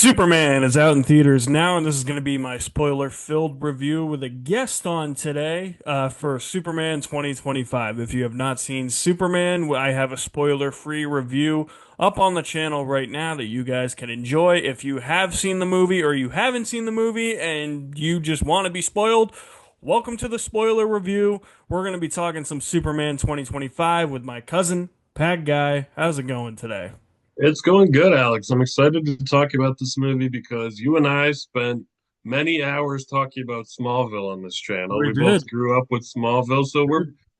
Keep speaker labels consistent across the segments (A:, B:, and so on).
A: Superman is out in theaters now, and this is going to be my spoiler-filled review with a guest on today for Superman 2025. If you have not seen Superman, I have a spoiler-free review up on the channel right now that you guys can enjoy. If you have seen the movie or you haven't seen the movie and you just want to be spoiled, welcome to the spoiler review. We're going to be talking some Superman 2025 with my cousin, Pat Guy. How's it going today?
B: It's going good, Alex. I'm excited to talk about this movie because you and I spent many hours talking about Smallville on this channel.
A: We
B: We both
A: did.
B: grew up with Smallville, so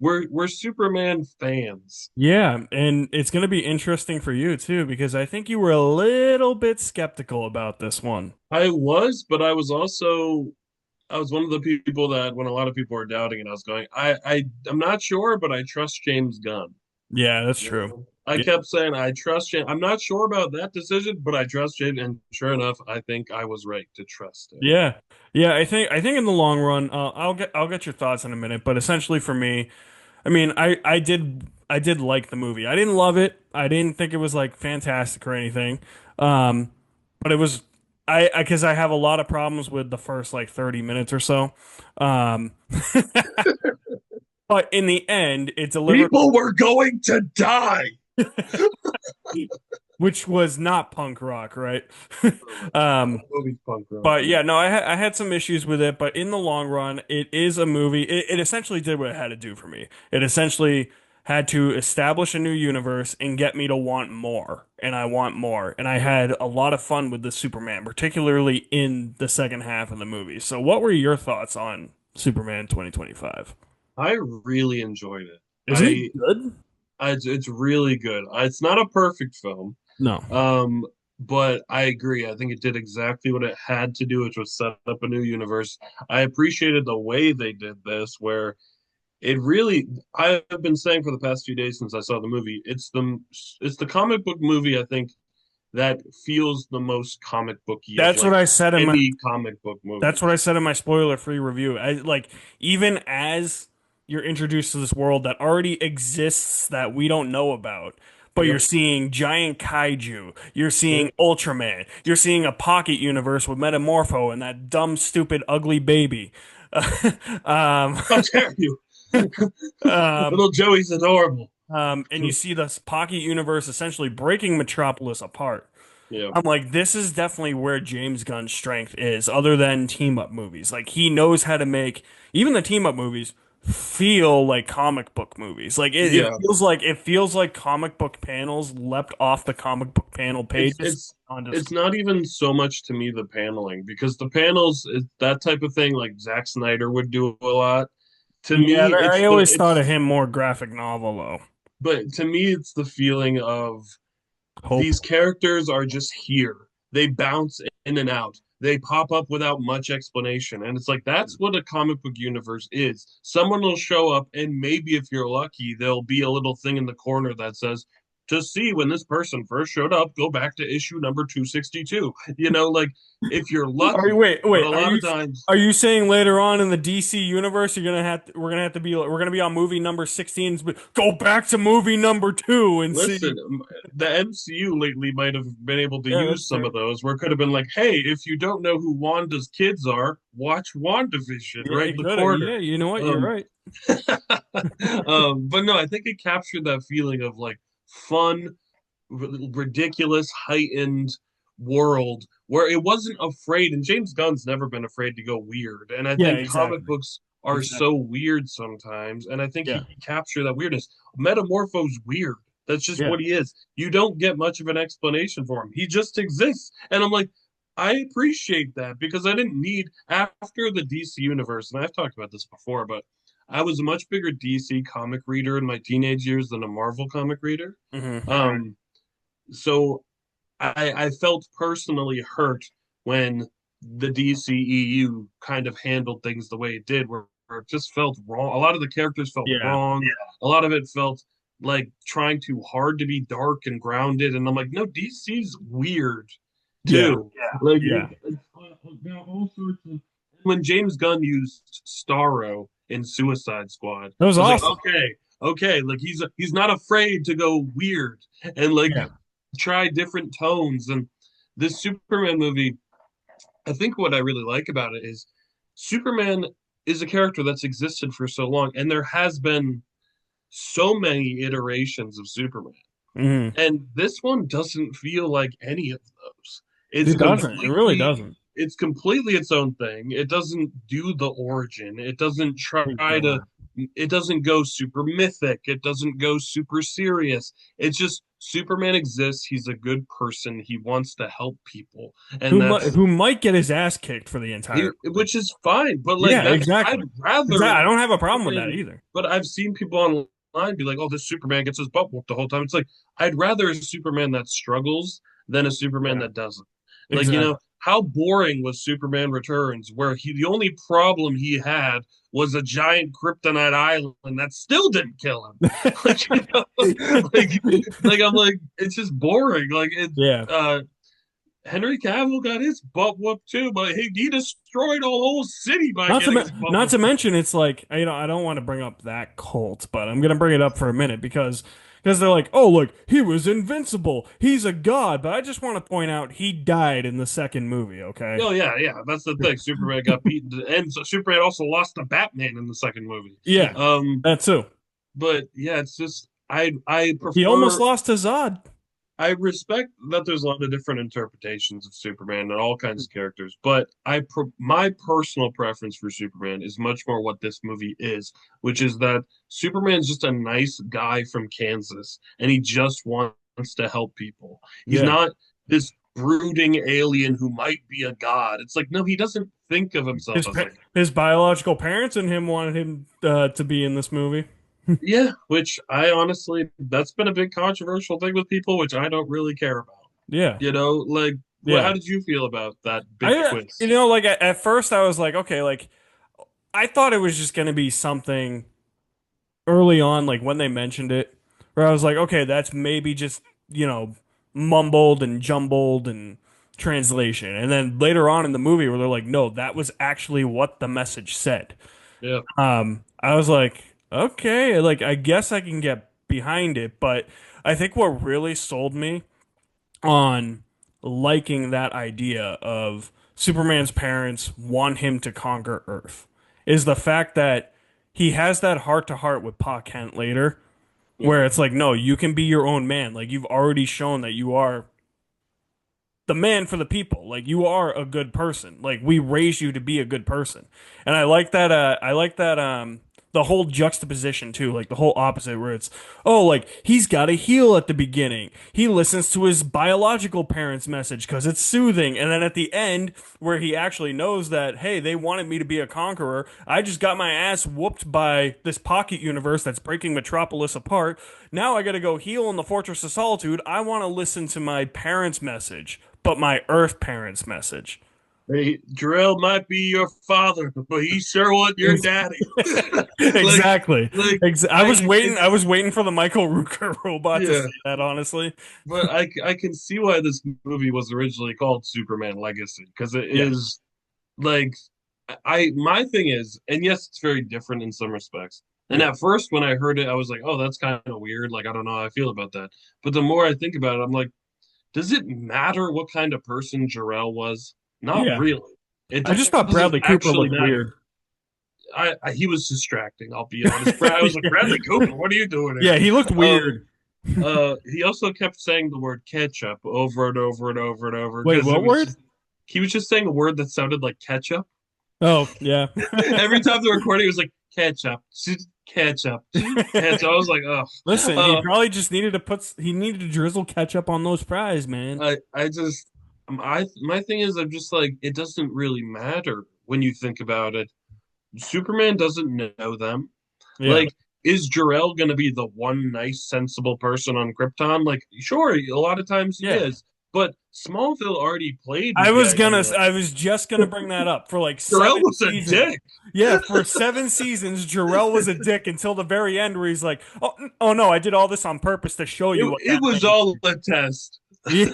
B: we're Superman fans.
A: Yeah, and it's going to be interesting for you too, because I think you were a little bit skeptical about this one.
B: I was, but I was one of the people that when a lot of people were doubting it, I was going, I'm not sure, but I trust James Gunn.
A: Yeah, that's
B: You
A: true.
B: know? I
A: Yeah,
B: kept saying I trust James. I'm not sure about that decision, but I trust James, and sure enough, I think I was right to trust him.
A: yeah, yeah. I think in the long run, I'll get your thoughts in a minute, but essentially for me, I mean, I did like the movie. I didn't love it. I didn't think it was like fantastic or anything. Um, but it was I because I have a lot of problems with the first like 30 minutes or so. Um, but in the end, it delivered.
B: People were going to die.
A: Which was not punk rock, right?
B: Oh my God,
A: Um,
B: that movie's punk rock.
A: but yeah, no, I had some issues with it, but in the long run, it is a movie. It essentially did what it had to do for me. It essentially had to establish a new universe and get me to want more, and I want more. And I had a lot of fun with the Superman, particularly in the second half of the movie. So, what were your thoughts on Superman 2025?
B: I really enjoyed it.
A: Isn't it good?
B: It's really good. It's not a perfect film,
A: No.
B: um, but I agree. I think it did exactly what it had to do, which was set up a new universe. I appreciated the way they did this, where it really. I've been saying for the past few days since I saw the movie, it's the comic book movie I think that feels the most comic booky of
A: That's what
B: like
A: I said in my
B: any comic book
A: That's
B: movie.
A: what I said in my spoiler-free review. I like even as you're introduced to this world that already exists that we don't know about, but you're
B: Yep.
A: seeing giant kaiju, you're
B: Yep.
A: seeing Ultraman, you're seeing a pocket universe with Metamorpho and that dumb, stupid, ugly baby. um,
B: How dare you?
A: um,
B: Little Joey's adorable.
A: and you see this pocket universe essentially breaking Metropolis apart.
B: Yeah.
A: I'm like, this is definitely where James Gunn's strength is, other than team up movies. Like, he knows how to make even the team up movies feel like comic book movies. Like,
B: Yeah.
A: it feels like comic book panels leapt off the comic book panel
B: It's
A: pages
B: it's
A: onto
B: it's
A: screen.
B: not even so much to me the paneling because the panels is that type of thing like Zack Snyder would do a lot. To
A: Yeah,
B: me,
A: I always thought of him more graphic novel though.
B: but to me it's the feeling of
A: Hope.
B: these characters are just here. They bounce in and out. They pop up without much explanation. And it's like that's what a comic book universe is. Someone will show up, and maybe if you're lucky, there'll be a little thing in the corner that says, to see when this person first showed up, go back to issue number 262. Like if you're
A: Are you
B: lucky.
A: wait,
B: But
A: wait,
B: a
A: are
B: lot
A: you
B: of times,
A: are you saying later on in the DC universe we're gonna have to be we're gonna be on movie number 16, but go back to movie number 2 and
B: listen,
A: see.
B: the MCU lately might have been able to
A: Yeah, that's
B: use some
A: fair.
B: of those where it could have been like, hey, if you don't know who Wanda's kids are, watch WandaVision
A: Yeah,
B: right in
A: it
B: the
A: could have.
B: corner.
A: Yeah, you know what? You're
B: Um,
A: right.
B: but no, I think it captured that feeling of like fun, ridiculous, heightened world where it wasn't afraid. And James Gunn's never been afraid to go weird. And I
A: Yeah,
B: think comic
A: exactly.
B: books are so
A: Exactly.
B: weird sometimes. And I think
A: Yeah.
B: he captured that weirdness. Metamorpho's weird. That's just
A: Yeah.
B: what he is. You don't get much of an explanation for him. He just exists. And I'm like, I appreciate that because I didn't need after the DC universe, and I've talked about this before, but I was a much bigger DC comic reader in my teenage years than a Marvel comic reader.
A: Hmm.
B: Um, so I felt personally hurt when the DCEU kind of handled things the way it did, where it just felt wrong. A lot of the characters felt
A: Yeah.
B: wrong. Yeah. A lot of it felt like trying too hard to be dark and grounded. And I'm like, no, DC's weird
A: Yeah.
B: too. Yeah. Like
A: Yeah.
B: there are all sorts of. When James Gunn used Starro in Suicide Squad,
A: That was
B: I was like,
A: awesome.
B: okay, like he's not afraid to go weird and like
A: Yeah.
B: try different tones and this Superman movie, I think what I really like about it is Superman is a character that's existed for so long, and there has been so many iterations of Superman.
A: Hmm.
B: And this one doesn't feel like any of those. It's
A: It doesn't. It really
B: completely
A: doesn't.
B: it's completely its own thing. It doesn't do the origin. It doesn't try
A: Thank
B: to
A: God.
B: it doesn't go super mythic. It doesn't go super serious. It's just Superman exists. He's a good person. He wants to help people. And that's
A: Who might get his ass kicked for the entire movie.
B: which is fine. But like
A: Yeah,
B: that's I'd
A: exactly.
B: rather
A: Exactly. I don't have a problem with that
B: Superman,
A: either.
B: but I've seen people online be like, "Oh, this Superman gets his butt whooped the whole time." It's like I'd rather a Superman that struggles than a Superman
A: Yeah,
B: that doesn't. Like,
A: exactly.
B: how boring was Superman Returns, where the only problem he had was a giant kryptonite island that still didn't kill him. Like, like, I'm like, it's just boring. Like,
A: Yeah.
B: Henry Cavill got his butt whooped too, but he destroyed a whole city by
A: Not to
B: getting his butt
A: not to
B: whooped.
A: mention, it's like I don't want to bring up that cult, but I'm gonna bring it up for a minute because they're like, oh look, he was invincible, he's a god, but I just want to point out he died in the second movie. Okay.
B: Oh yeah, yeah, that's the thing. Superman got beaten, and so Superman also lost to Batman in the second movie.
A: Yeah,
B: Um,
A: that too.
B: but yeah, it's just I
A: He almost
B: prefer
A: lost to Zod.
B: I respect that there's a lot of different interpretations of Superman and all kinds of characters, but my personal preference for Superman is much more what this movie is, which is that Superman's just a nice guy from Kansas, and he just wants to help people. He's
A: Yeah.
B: not this brooding alien who might be a god. It's like, no, he doesn't think of himself as a god.
A: His biological parents and him wanted him to be in this movie.
B: Yeah, which I honestly, that's been a big controversial thing with people, which I don't really care about.
A: Yeah.
B: Like,
A: Yeah.
B: how did you feel about that big
A: I
B: twist?
A: like at first I was like, okay, like I thought it was just gonna be something early on, like when they mentioned it, where I was like, okay, that's maybe just, mumbled and jumbled and translation. And then later on in the movie where they're like, no, that was actually what the message said.
B: Yeah,
A: I was like, okay, like I guess I can get behind it, but I think what really sold me on liking that idea of Superman's parents want him to conquer Earth is the fact that he has that heart to heart with Pa Kent later,
B: yeah,
A: where it's like, no, you can be your own man. Like you've already shown that you are the man for the people. Like you are a good person. Like we raised you to be a good person. And I like that the whole juxtaposition too, like the whole opposite where it's oh like he's got to heal at the beginning. He listens to his biological parents' message cuz it's soothing. And then at the end where he actually knows that hey, they wanted me to be a conqueror. I just got my ass whooped by this pocket universe that's breaking Metropolis apart. Now I got to go heal in the Fortress of Solitude. I want to listen to my parents' message but my Earth parents' message.
B: hey, Jarrell might be your father, but he sure wasn't your daddy. like,
A: Exactly.
B: like
A: I
B: I
A: was waiting.
B: it's
A: I was waiting for the Michael Rooker robot to
B: yeah,
A: say that. Honestly.
B: but I can see why this movie was originally called Superman Legacy because it
A: Yeah.
B: is like I my thing is, and yes, it's very different in some respects. And
A: Yeah.
B: at first, when I heard it, I was like, "Oh, that's kind of weird." Like, I don't know how I feel about that. But the more I think about it, I'm like, does it matter what kind of person Jarrell was? Not
A: Yeah.
B: really. It
A: I just thought
B: doesn't
A: Bradley Cooper
B: actually
A: looked
B: matter.
A: weird.
B: He was distracting. I'll be honest. I was like, Bradley Cooper, what are you doing
A: Yeah, he looked
B: here?
A: weird.
B: He also kept saying the word ketchup over and over and over and over
A: Wait,
B: because
A: what word?
B: he was just saying a word that sounded like ketchup.
A: Oh, yeah.
B: Every time the recording was like ketchup, ketchup, ketchup. I was like, oh,
A: Listen, he probably just needed to he needed to drizzle ketchup on those fries, man.
B: I just my thing is I'm just like it doesn't really matter when you think about it. Superman doesn't know them.
A: Yeah.
B: Like, is Jor-El gonna be the one nice, sensible person on Krypton? Like, sure, a lot of times he
A: Yeah.
B: is, but Smallville already played with the idea.
A: I was just gonna bring that up for like
B: Jor-El
A: seven
B: was a
A: seasons.
B: dick.
A: Yeah, for 7 seasons, Jarrell was a dick until the very end, where he's like, oh no, I did all this on purpose to show you what
B: It
A: that
B: was
A: thing."
B: all a test.
A: Yeah,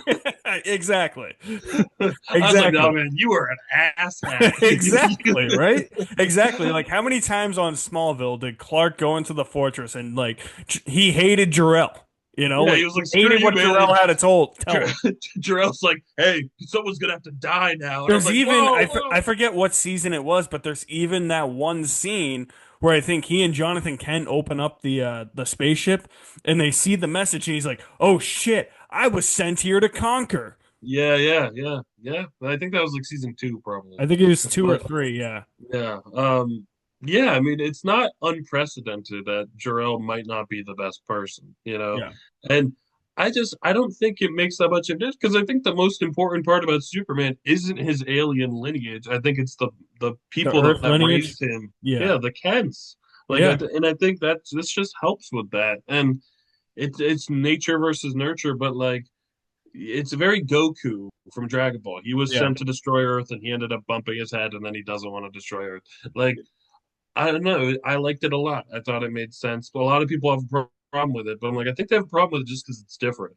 A: exactly,
B: I was like, no,
A: exactly,
B: man, you were an asshat.
A: exactly, right? Exactly. Like, how many times on Smallville did Clark go into the fortress and like he hated Jarrell? You know,
B: Yeah,
A: like
B: he was like, "Screw
A: hated
B: you,
A: what
B: man."
A: Jarrell had to tell him.
B: Jarrell's like, "Hey, someone's gonna have to die now," and I'm
A: There's
B: like,
A: even
B: "Whoa, whoa."
A: I forget what season it was, but there's even that one scene where I think he and Jonathan Kent open up the spaceship and they see the message and he's like, "Oh shit, I was sent here to conquer."
B: Yeah, yeah, yeah, yeah. I think that was like season two, probably.
A: I think it was two or
B: But
A: three. Yeah,
B: yeah, yeah. I mean, it's not unprecedented that Jarrell might not be the best person,
A: yeah.
B: and I don't think it makes that much of a difference because I think the most important part about Superman isn't his alien lineage. I think it's the
A: The
B: people
A: Earth
B: that
A: lineage.
B: raised him.
A: Yeah,
B: Yeah, the Kents. Like,
A: yeah,
B: and I think that this just helps with that, and it's nature versus nurture, but like it's very Goku from Dragon Ball. He was
A: yeah.
B: sent to destroy Earth, and he ended up bumping his head, and then he doesn't want to destroy Earth. Like I don't know, I liked it a lot. I thought it made sense. But a lot of people have a problem with it. But I'm like, I think they have a problem with it just because it's different,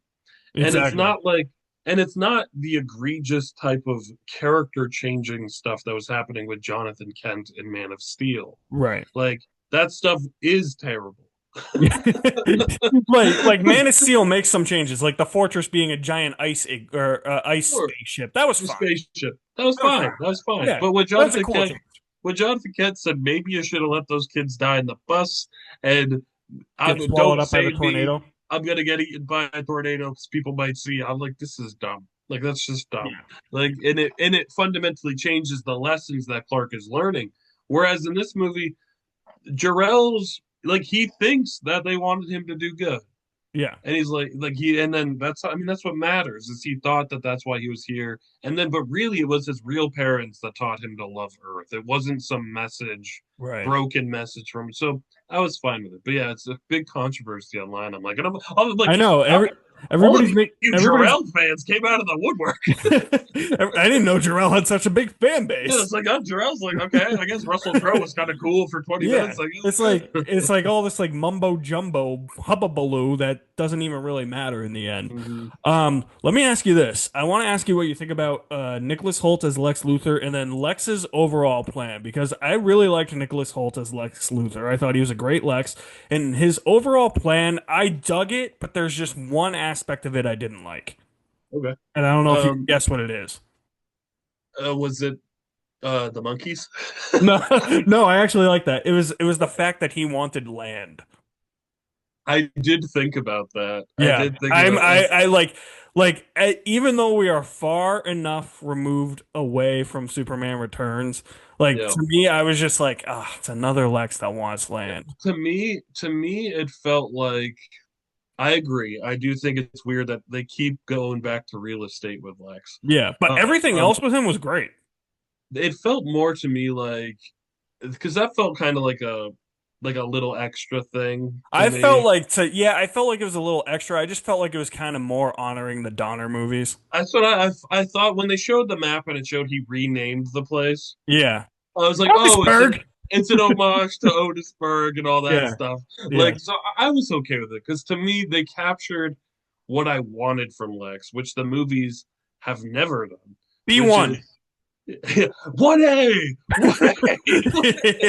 B: and it's
A: Exactly.
B: not like, and it's not the egregious type of character changing stuff that was happening with Jonathan Kent in Man of Steel.
A: Right.
B: Like that stuff is terrible.
A: Like Man of Steel makes some changes, like the fortress being a giant ice
B: Sure,
A: spaceship. That was
B: the
A: fine.
B: spaceship. That was
A: That was
B: fine.
A: fine.
B: That was fine.
A: Yeah,
B: But
A: that's a cool change.
B: When Jonathan Kent said maybe you should have let those kids die in the bus, and
A: Get swallowed
B: don't
A: up by the
B: save me.
A: tornado.
B: I'm gonna get eaten by a tornado because people might see. I'm like, this is dumb. Like that's just dumb.
A: Yeah.
B: Like and it fundamentally changes the lessons that Clark is learning. Whereas in this movie, Jarrell's like he thinks that they wanted him to do good.
A: Yeah.
B: And he's like he, and then I mean, that's what matters is he thought that that's why he was here. And then, but really, it was his real parents that taught him to love Earth. It wasn't some message,
A: Right.
B: broken message from. So I was fine with it. But yeah, it's a big controversy online. I'm like,
A: I know.
B: all of you
A: Everybody's.
B: Jarrell fans came out of the woodwork.
A: I didn't know Jarrell had such a big fan
B: Yeah,
A: base.
B: it's like, Jarrell's like, okay, I guess Russell Crowe was kind of cool for 20
A: Yeah,
B: minutes. I guess.
A: it's like all this like mumbo jumbo hubbubaloo that doesn't even really matter in the end.
B: Mhm.
A: Let me ask you this. I want to ask you what you think about Nicholas Hoult as Lex Luthor and then Lex's overall plan because I really liked Nicholas Hoult as Lex Luthor. I thought he was a great Lex, and his overall plan, I dug it, but there's just one aspect of it I didn't like,
B: Okay.
A: and I don't know if you can
B: Um,
A: guess what it is.
B: was it the monkeys?
A: No, no, I actually like that. It was the fact that he wanted land.
B: I did think about that. I
A: Yeah,
B: did think about
A: I even though we are far enough removed away from Superman Returns, like
B: yeah.
A: to me, I was just like, ah, it's another Lex that wants
B: Yeah.
A: land.
B: To me, it felt like I agree. I do think it's weird that they keep going back to real estate with Lex.
A: Yeah, but
B: Uh,
A: everything
B: um,
A: else with him was great.
B: it felt more to me like because that felt kind of like a little extra thing to
A: I felt
B: me.
A: like I felt like it was a little extra. I just felt like it was kind of more honoring the Donner movies.
B: That's what I thought when they showed the map and it showed he renamed the place.
A: Yeah,
B: I was like, oh,
A: Otisburg.
B: it's an homage to Otisburg and all that
A: Yeah,
B: stuff.
A: yeah.
B: Like, so I was okay with it because to me they captured what I wanted from Lex, which the movies have never done, which is
A: B1.
B: 1A, 1A.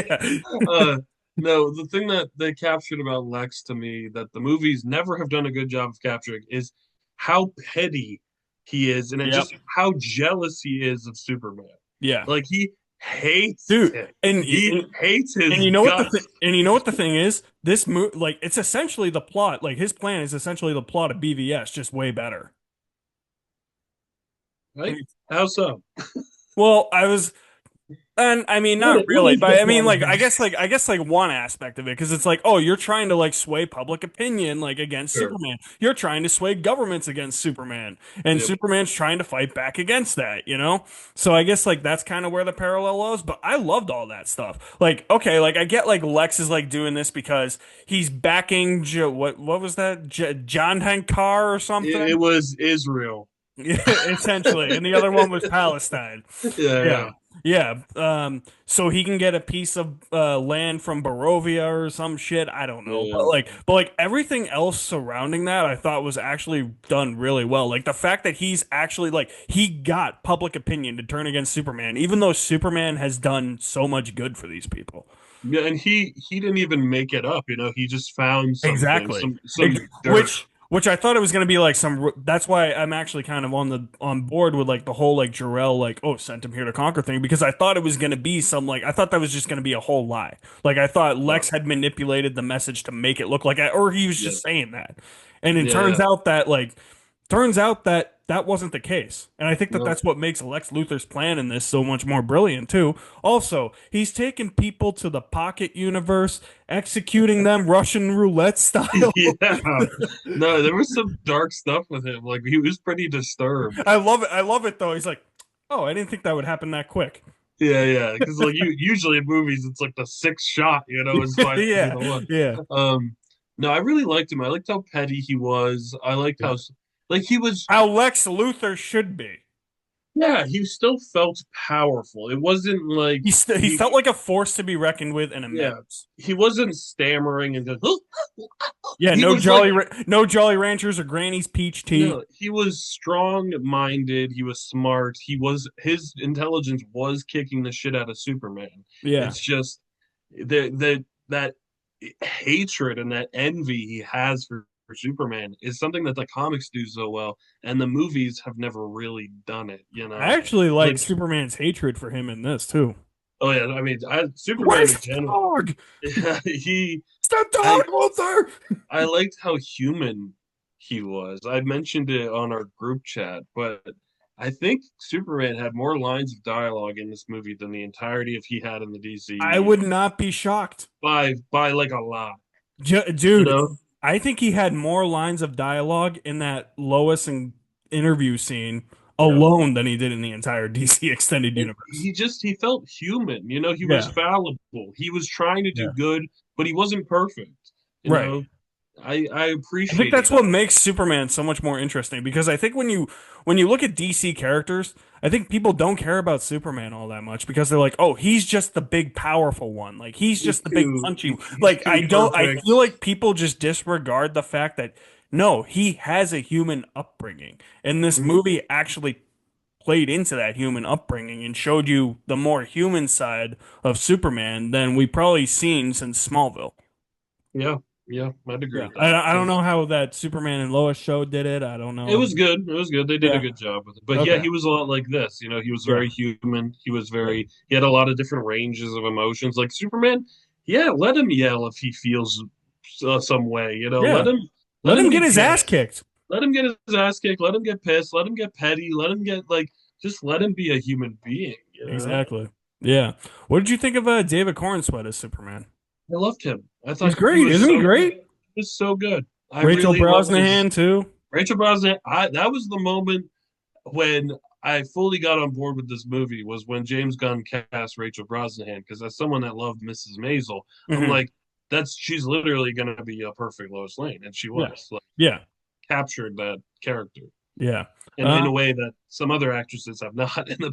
A: Yeah.
B: Uh, no, the thing that they captured about Lex to me that the movies never have done a good job of capturing is how petty he is, and
A: Yep.
B: just how jealous he is of Superman.
A: Yeah.
B: Like he hates
A: Dude,
B: him.
A: and
B: He hates his
A: you know what
B: guts.
A: and you know what the thing is? Like it's essentially the plot. Like his plan is essentially the plot of BVS, just way better.
B: Right? How so?
A: Well, I was, and I mean, not
B: What
A: really,
B: is the
A: but I mean,
B: plot of
A: like,
B: the
A: I guess, like one aspect of it, because it's like, oh, you're trying to like sway public opinion, like against
B: Sure.
A: Superman. You're trying to sway governments against Superman, and
B: Yep.
A: Superman's trying to fight back against that, you know? So I guess like that's kind of where the parallel is. But I loved all that stuff. Like, okay, like I get like Lex is like doing this because he's backing what was that, John Hankar or
B: It
A: something?
B: was Israel.
A: Yeah, essentially, and the other one was Palestine.
B: Yeah,
A: Yeah. Yeah. So he can get a piece of land from Barovia or some shit. I don't know.
B: yeah.
A: But like everything else surrounding that I thought was actually done really well. Like the fact that he's actually like he got public opinion to turn against Superman, even though Superman has done so much good for these people.
B: Yeah, and he didn't even make it up, He just found something,
A: Exactly.
B: some dirt.
A: Which Which I thought it was going to be like some. That's why I'm actually kind of on board with like the whole like Jarrell like oh sent him here to conquer thing because I thought it was going to be some like I thought that was just going to be a whole lie. Like I thought
B: No.
A: Lex had manipulated the message to make it look like or he was
B: Yeah.
A: just saying that, and it
B: Yeah.
A: turns
B: Yeah.
A: out that that wasn't the case. And I think that
B: No.
A: that's what makes Lex Luthor's plan in this so much more brilliant too. Also, he's taking people to the pocket universe, executing them Russian roulette style.
B: Yeah. No, there was some dark stuff with him. Like he was pretty disturbed.
A: I love it. I love it though. He's like, "Oh, I didn't think that would happen that quick."
B: Yeah, yeah. Because like you usually in movies it's like the sixth shot, is finally
A: Yeah,
B: the one.
A: yeah,
B: Um no, I really liked him. I liked how petty he was. I liked
A: yeah.
B: how like he was
A: How Lex Luthor should be.
B: yeah, he still felt powerful. It wasn't like
A: He
B: he
A: felt like a force to be reckoned with and a
B: yeah,
A: menace.
B: he wasn't stammering and just
A: Yeah,
B: he was like
A: No Jolly Ranchers or Granny's peach tea.
B: no, he was strong-minded, he was smart, his intelligence was kicking the shit out of Superman.
A: Yeah,
B: It's just that hatred and that envy he has for Superman is something that the comics do so well, and the movies have never really done it,
A: I actually like
B: Like,
A: Superman's hatred for him in this too.
B: oh yeah, I mean, Superman
A: Where's
B: in
A: the
B: general,
A: dog?
B: he,
A: It's the
B: I,
A: dog, Luthor.
B: I liked how human he was. I mentioned it on our group chat, but I think Superman had more lines of dialogue in this movie than the entirety of he had in the
A: I
B: DCU
A: would not be shocked,
B: by like a lot. You
A: Dude.
B: know,
A: I think he had more lines of dialogue in that Lois and interview scene
B: yeah.
A: alone than he did in the entire DC extended
B: And
A: universe.
B: he felt human. He was
A: Yeah,
B: fallible. He was trying to do
A: yeah,
B: good, but he wasn't perfect. You
A: right.
B: know, I
A: I think
B: appreciated
A: that's what
B: that.
A: makes Superman so much more interesting because I think when you look at DC characters, I think people don't care about Superman all that much because they're like, "Oh, he's just the big powerful one. Like he's just the big punchy."
B: He's
A: Like
B: too
A: I
B: perfect.
A: feel like people just disregard the fact that no, he has a human upbringing. And this
B: Mhm.
A: movie actually played into that human upbringing and showed you the more human side of Superman than we probably seen since Smallville.
B: Yeah, yeah, I'd agree
A: Yeah,
B: with that.
A: I don't know how that Superman and Lois show did it. I don't
B: It
A: know.
B: was good. It was good. They did a
A: Yeah.
B: good job with it. But yeah,
A: Okay.
B: he was a lot like this. He was
A: Yeah.
B: very human. He was
A: Yeah.
B: very. He had a lot of different ranges of emotions. Like Superman, yeah, let him yell if he feels some way.
A: Yeah.
B: let
A: Let
B: him
A: him get
B: be
A: his ass
B: pissed.
A: kicked.
B: Let him get his ass kicked. Let him get pissed. Let him get petty. Let him get like. Just let him be a human being.
A: Exactly. Yeah. What did you think of David Cornsweet as Superman?
B: I loved him. I
A: He's
B: thought he
A: great,
B: was
A: isn't he
B: so good.
A: great?
B: He was so good. I
A: Rachel
B: really loved his
A: Brosnahan too.
B: Rachel Brosnahan. That was the moment when I fully got on board with this movie was when James Gunn cast Rachel Brosnahan because as someone that loved Mrs. Maisel, I'm
A: Hmm.
B: like, she's literally gonna be a perfect Lois Lane, and she
A: Yeah.
B: was like
A: Yeah.
B: captured that character
A: Yeah.
B: in a way that some other actresses have not in the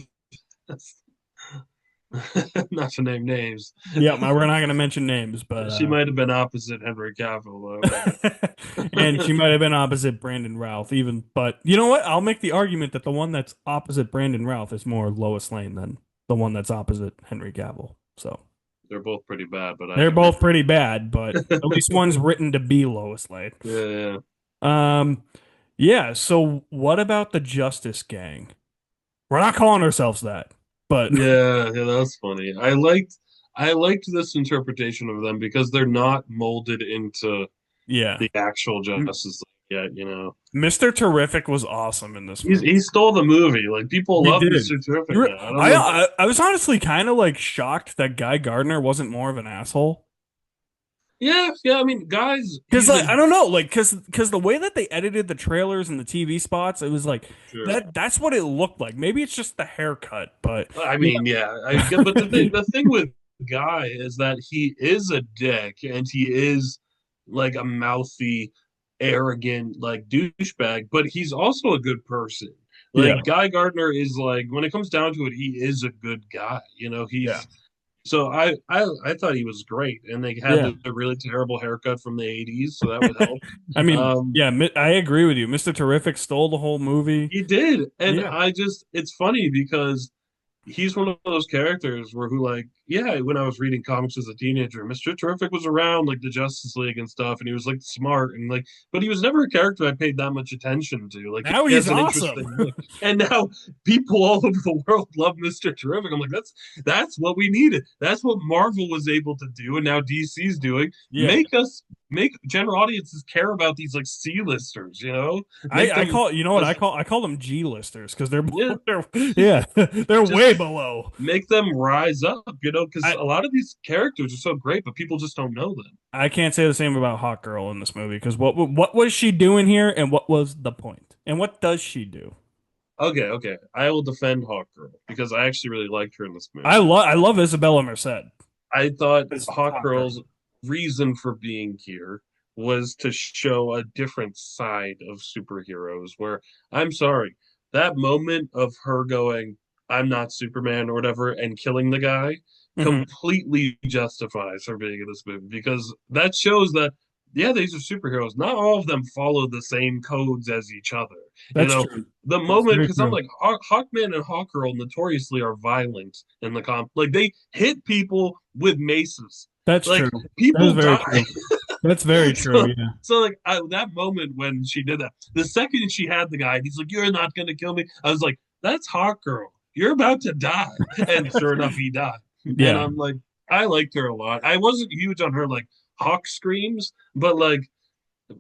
B: not to name names.
A: Yeah. We're not going to mention names, but
B: She might have been opposite Henry Cavill though.
A: and she might have been opposite Brandon Routh, even. But you know what? I'll make the argument that the one that's opposite Brandon Routh is more Lois Lane than the one that's opposite Henry Cavill. So
B: They're both pretty bad, but I
A: they're
B: agree.
A: both pretty bad, but at least one's written to be Lois Lane.
B: Yeah, yeah.
A: Um, yeah. So what about the Justice Gang? We're not calling ourselves that, but
B: Yeah, that's funny. I liked this interpretation of them because they're not molded into
A: yeah.
B: the actual Justice League yet.
A: Mr. Terrific was awesome in this movie.
B: He stole the movie. Like people
A: He
B: love
A: did.
B: Mr. Terrific
A: You're,
B: now. I don't know.
A: I was honestly kind of like shocked that Guy Gardner wasn't more of an asshole.
B: Yeah, yeah. I mean, guys,
A: Cause
B: he's
A: like
B: a
A: I don't know, like cause the way that they edited the trailers and the TV spots, it was like
B: sure.
A: that's what it looked like. Maybe it's just the haircut, but
B: I
A: yeah,
B: mean, yeah. But the thing with Guy is that he is a dick and he is like a mouthy, arrogant, like douchebag, but he's also a good person.
A: yeah,
B: Like Guy Gardner is like when it comes down to it, he is a good guy.
A: yeah,
B: He's so I thought he was great, and they had
A: yeah.
B: the really terrible haircut from the '80s, so that would help.
A: I mean,
B: Um,
A: yeah, I agree with you. Mr. Terrific stole the whole movie.
B: he did, and
A: Yeah,
B: it's funny because he's one of those characters where who like yeah when I was reading comics as a teenager, Mr. Terrific was around like the Justice League and stuff, and he was like smart and like, but he was never a character I paid that much attention to. Like
A: Now
B: he
A: he's
B: has an
A: awesome.
B: interesting look, and now people all over the world love Mr. Terrific. I'm like, that's what we needed. That's what Marvel was able to do, and now DC's doing.
A: Yeah.
B: Make general audiences care about these like C-listers, you know? Make
A: I
B: them
A: call, you know what
B: just
A: I call them G listers because they're
B: yeah,
A: they're yeah they're
B: just
A: way below.
B: make them rise up, you know, because
A: I
B: a lot of these characters are so great, but people just don't know them.
A: I can't say the same about Hawk Girl in this movie because what was she doing here and what was the point and what does she do?
B: Okay, okay. I will defend Hawkgirl because I actually really liked her in this movie.
A: I love Isabella Merced
B: I thought
A: as Hawk Girl.
B: Hawkgirl's reason for being here was to show a different side of superheroes where I'm sorry, that moment of her going, I'm not Superman or whatever, and killing the guy
A: Hmm.
B: completely justifies her being in this movie because that shows that, yeah, these are superheroes. Not all of them follow the same codes as each other. You
A: That's
B: know,
A: true.
B: the
A: That's
B: moment,
A: very
B: because I'm
A: true.
B: like, Hawkman and Hawkgirl notoriously are violent in the comp. Like, they hit people with maces.
A: That's
B: Like,
A: true. That is
B: people
A: very
B: die.
A: true. That's very true.
B: so,
A: Yeah.
B: so like that moment when she did that, the second she had the guy, he's like, "You're not gonna kill me." I was like, "That's Hawk Girl. You're about to die." And sure enough, he died. And
A: Yeah.
B: I'm like, I liked her a lot. I wasn't huge on her like Hawk screams, but like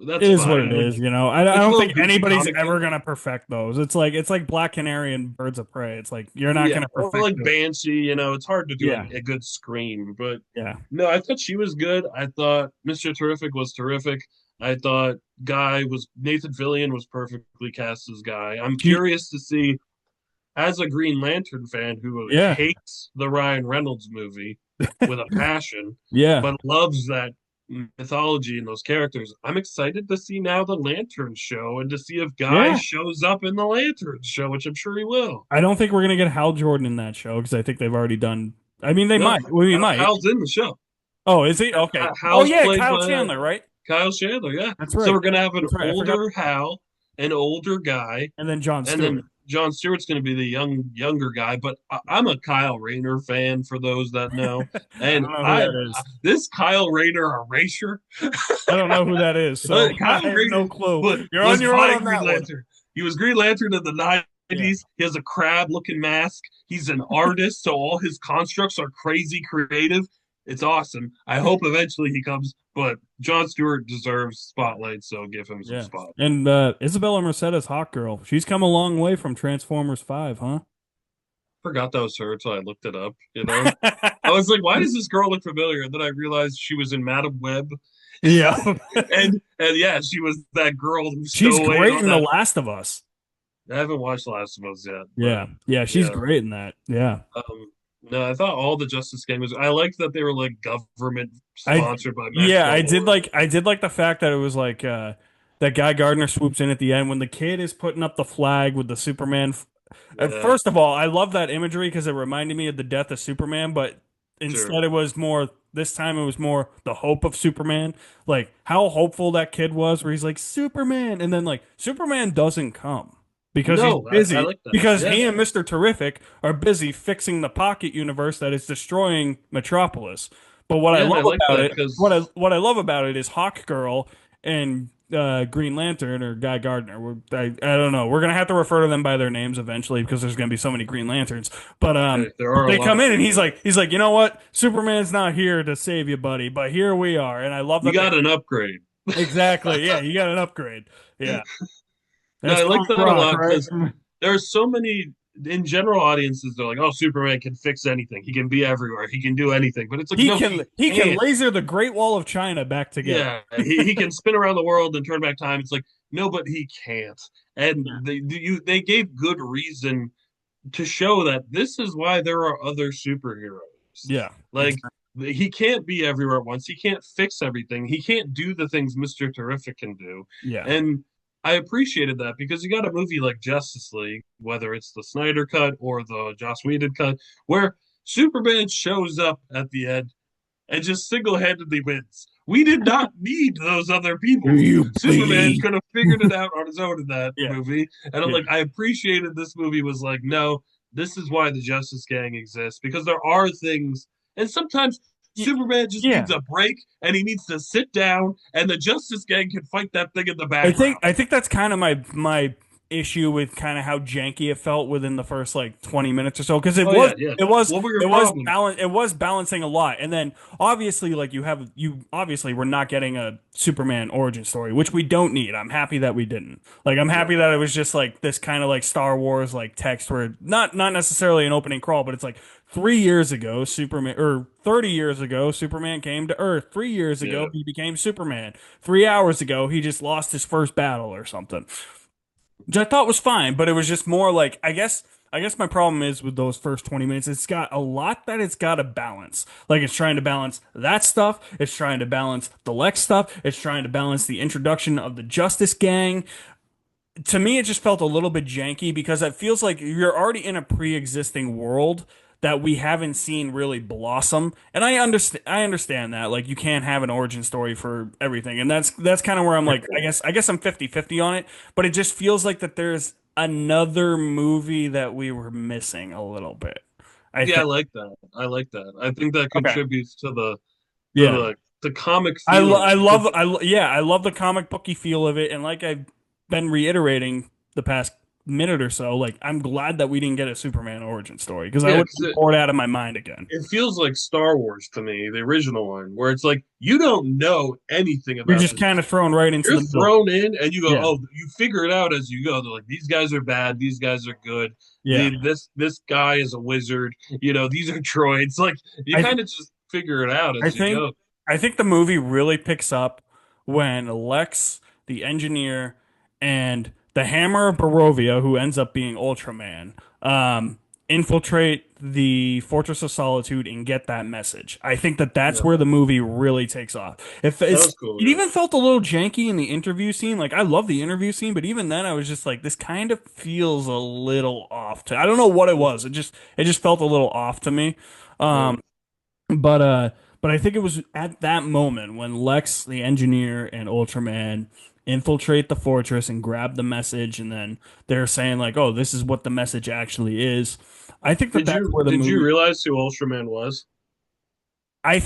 B: that's
A: It is what
B: fine.
A: it
B: Like
A: is, you know. I
B: it's a
A: don't
B: little
A: think
B: goofy
A: anybody's
B: comic
A: ever
B: book.
A: gonna perfect those. It's like Black Canary and Birds of Prey. It's like you're not
B: Yeah,
A: gonna
B: or
A: perfect
B: like
A: it.
B: Banshee. You know, it's hard to do
A: Yeah.
B: a good scream, but
A: Yeah.
B: no, I thought she was good. I thought Mr. Terrific was terrific. I thought Guy was Nathan Fillion was perfectly cast as Guy. I'm
A: She
B: curious to see, as a Green Lantern fan who
A: yeah.
B: hates the Ryan Reynolds movie with a passion,
A: Yeah.
B: but loves that mythology and those characters. I'm excited to see now the Lantern show and to see if Guy
A: Yeah.
B: shows up in the Lantern show, which I'm sure he will.
A: I don't think we're gonna get Hal Jordan in that show because I think they've already done. I mean, they
B: No,
A: might. We might.
B: Hal's in the show.
A: Oh, is he? Okay. Oh
B: Hal's
A: yeah,
B: played
A: Kyle
B: by
A: Chandler, right?
B: Kyle Chandler, yeah.
A: That's
B: So
A: right.
B: we're gonna have an
A: That's right. I forgot.
B: older Hal, an older Guy,
A: And then John
B: and
A: Stewart.
B: then John Stewart's gonna be the younger guy. But I'm a Kyle Rayner fan, for those that know,
A: I
B: and
A: don't know who
B: I
A: that is.
B: this Kyle Rayner erasure.
A: I don't know who that is, so I
B: Kyle
A: have no
B: Rayner
A: clue. You're on
B: was
A: your own
B: my
A: on
B: Green
A: that one.
B: Lantern. He was Green Lantern in the
A: Yeah.
B: 90s. He has a crab looking mask. He's an artist, so all his constructs are crazy creative. It's awesome. I hope eventually he comes, but John Stewart deserves spotlight, so give him some
A: Yeah.
B: spot.
A: And Isabella Mercedes Hawk Girl. She's come a long way from Transformers 5, huh?
B: Forgot that was her until I looked it up, you know? I was like, why does this girl look familiar? And then I realized she was in Madam Web.
A: Yeah.
B: And yeah, she was that girl who
A: She's
B: stowed away
A: great
B: on
A: in The
B: that.
A: Last of Us.
B: I haven't watched The Last of Us yet, but
A: Yeah. Yeah, she's
B: yeah.
A: great in that. Yeah.
B: No, I thought all the Justice Gang was. I liked that they were like government
A: I
B: sponsored by
A: yeah,
B: Maxwell Lord.
A: I did like the fact that it was like that Guy Gardner swoops in at the end when the kid is putting up the flag with the Superman.
B: Yeah,
A: First of all, I love that imagery because it reminded me of the death of Superman, but
B: sure.
A: instead it was more this time it was more the hope of Superman. Like how hopeful that kid was where he's like Superman and then like Superman doesn't come because he's
B: No, I
A: busy
B: like that.
A: because
B: Yeah,
A: he and Mr. Terrific are busy fixing the pocket universe that is destroying Metropolis. But what I
B: yeah, and I
A: love
B: like
A: about
B: that
A: it,
B: because
A: what I love about it is Hawk Girl and Green Lantern or Guy Gardner. I don't know. We're gonna have to refer to them by their names eventually because there's gonna be so many Green Lanterns. But
B: there are a
A: they
B: lot
A: come
B: of
A: in and
B: people.
A: he's like, you know what? Superman's not here to save you, buddy, but here we are. And I love
B: You
A: that
B: got an upgrade.
A: they exactly. Yeah, you got an upgrade. Yeah,
B: No,
A: that's
B: I like
A: Punk
B: that a
A: Rock,
B: lot
A: right?
B: because there are so many in general audiences. They're like, "Oh, Superman can fix anything. He can be everywhere. He can do anything." But it's like, no, he
A: He can
B: can't.
A: laser the Great Wall of China back together.
B: Yeah, he can spin around the world and turn back time. It's like, no, but he can't. And
A: Yeah,
B: they gave good reason to show that this is why there are other superheroes.
A: yeah,
B: Like he can't be everywhere at once. He can't fix everything. He can't do the things Mr. Terrific can do.
A: yeah,
B: And I appreciated that because you got a movie like Justice League, whether it's the Snyder cut or the Joss Whedon cut, where Superman shows up at the end and just single-handedly wins. We did not need those other people.
A: you
B: Superman
A: bleed.
B: could have figured it out on his own in that
A: Yeah,
B: movie. And I'm
A: yeah,
B: like, I appreciated this movie was like, no, this is why the Justice Gang exists because there are things, and sometimes
A: Y-
B: Superman just
A: Yeah.
B: needs a break and he needs to sit down, and the Justice Gang can fight that thing in the
A: I think
B: background.
A: I think that's kind of my issue with kind of how janky it felt within the first like 20 minutes or so because
B: Oh yeah, yeah. What were your problems?
A: it was balancing a lot, and then obviously like you obviously we're not getting a Superman origin story, which we don't need. I'm happy that we didn't. Like I'm
B: Yeah,
A: happy that it was just like this kind of like Star Wars like text where not necessarily an opening crawl, but it's like 3 years ago Superman, or 30 years ago Superman came to Earth. 3 years ago
B: yeah,
A: he became Superman. 3 hours ago he just lost his first battle or something, which I thought was fine, but it was just more like I guess my problem is with those first 20 minutes, it's got a lot that it's got to balance. Like it's trying to balance that stuff, it's trying to balance the Lex stuff, it's trying to balance the introduction of the Justice Gang. To me, it just felt a little bit janky because it feels like you're already in a pre-existing world that we haven't seen really blossom. And I understand that. Like you can't have an origin story for everything. And that's kind of where I'm like, I guess I'm 50-50 on it, but it just feels like that there's another movie that we were missing a little bit. I
B: yeah. I
A: think.
B: like that. I like that. I think that
A: Okay.
B: contributes to to
A: Yeah.
B: the comic
A: I lo-
B: feeling
A: I love
B: because
A: yeah, I love the comic booky feel of it, and like I've been reiterating the past minute or so, like I'm glad that we didn't get a Superman origin story because I
B: yeah,
A: would
B: because
A: be bored out of my mind again.
B: it feels like Star Wars to me, the original one, where it's like you don't know anything
A: You're
B: about
A: just
B: this.
A: kind of thrown right into
B: You're
A: the middle.
B: thrown in and you go,
A: Yeah,
B: oh, you figure it out as you go. They're like, these guys are bad, these guys are good.
A: yeah.
B: This guy is a wizard. You know, these are droids. Like you
A: I th-
B: kind of just figure it out
A: I
B: as you
A: think
B: go.
A: I think the movie really picks up when Lex, the engineer, and the Hammer of Barovia, who ends up being Ultraman, infiltrate the Fortress of Solitude and get that message. I think that that's
B: Yeah,
A: where the movie really takes off. If
B: that
A: it's
B: was cool.
A: It
B: Yeah.
A: even felt a little janky in the interview scene. Like I love the interview scene, but even then I was just like, this kind of feels a little off to. I don't know what it was. It just felt a little off to me.
B: Yeah.
A: Um, but I think it was at that moment when Lex, the engineer, and Ultraman infiltrate the fortress and grab the message, and then they're saying like, "Oh, this is what the message actually is." I think that that's where the
B: Did you
A: movie.
B: realize who Ultraman was?
A: I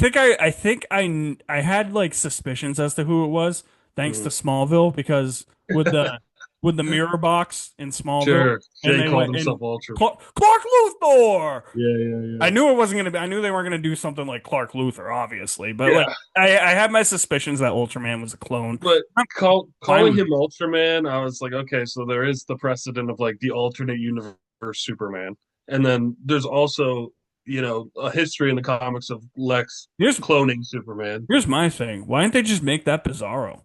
A: had like suspicions as to who it was, thanks to
B: Mm.
A: Smallville, because with the mirror box in Smallville,
B: Sure.
A: and
B: Jay
A: they
B: called
A: went and
B: himself Ultraman.
A: Clark Luthor.
B: Yeah, yeah, yeah.
A: I knew it wasn't gonna be. I knew they weren't gonna do something like Clark Luthor, obviously. But like,
B: Yeah.
A: I had my suspicions that Ultraman was a clone.
B: But
A: I'm fine
B: calling
A: with
B: him Ultraman, I was like, okay, so there is the precedent of like the alternate universe Superman. And then there's also, a history in the comics of Lex
A: here's
B: cloning Superman.
A: here's my thing. Why didn't they just make that Bizarro?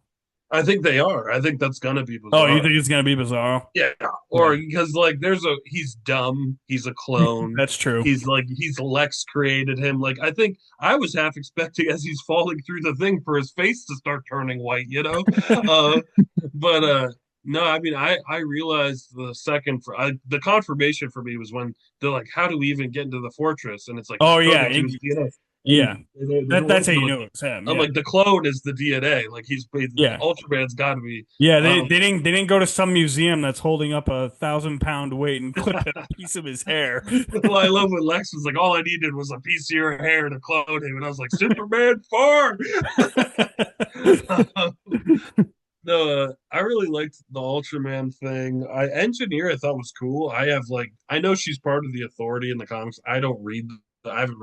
B: I think they are. I think that's gonna be
A: Oh, you
B: bizarre.
A: think it's gonna be Bizarro?
B: Yeah.
A: Yeah,
B: Or because like he's dumb, he's a clone.
A: that's true.
B: He's Lex created him. Like I think I was half expecting as he's falling through the thing for his face to start turning white, you know? Uh but no, I mean I realized the second the confirmation for me was when they're like, how do we even get into the fortress? And it's like
A: Oh yeah,
B: coded to his DNA.
A: yeah.
B: And the
A: That's how
B: droids are
A: you
B: like,
A: knew it was him.
B: I'm
A: Yeah,
B: like the clone is the DNA. Like
A: yeah,
B: Ultraman's got to be.
A: yeah. They
B: Um,
A: they didn't they didn't go to some museum that's holding up 1,000 pound weight and clip a piece of his hair.
B: well, I love when Lex was like, all I needed was a piece of your hair to clone him, and I was like, Superman 4. No, I really liked the Ultraman thing. I thought was cool. I know she's part of the Authority in the comics. I haven't read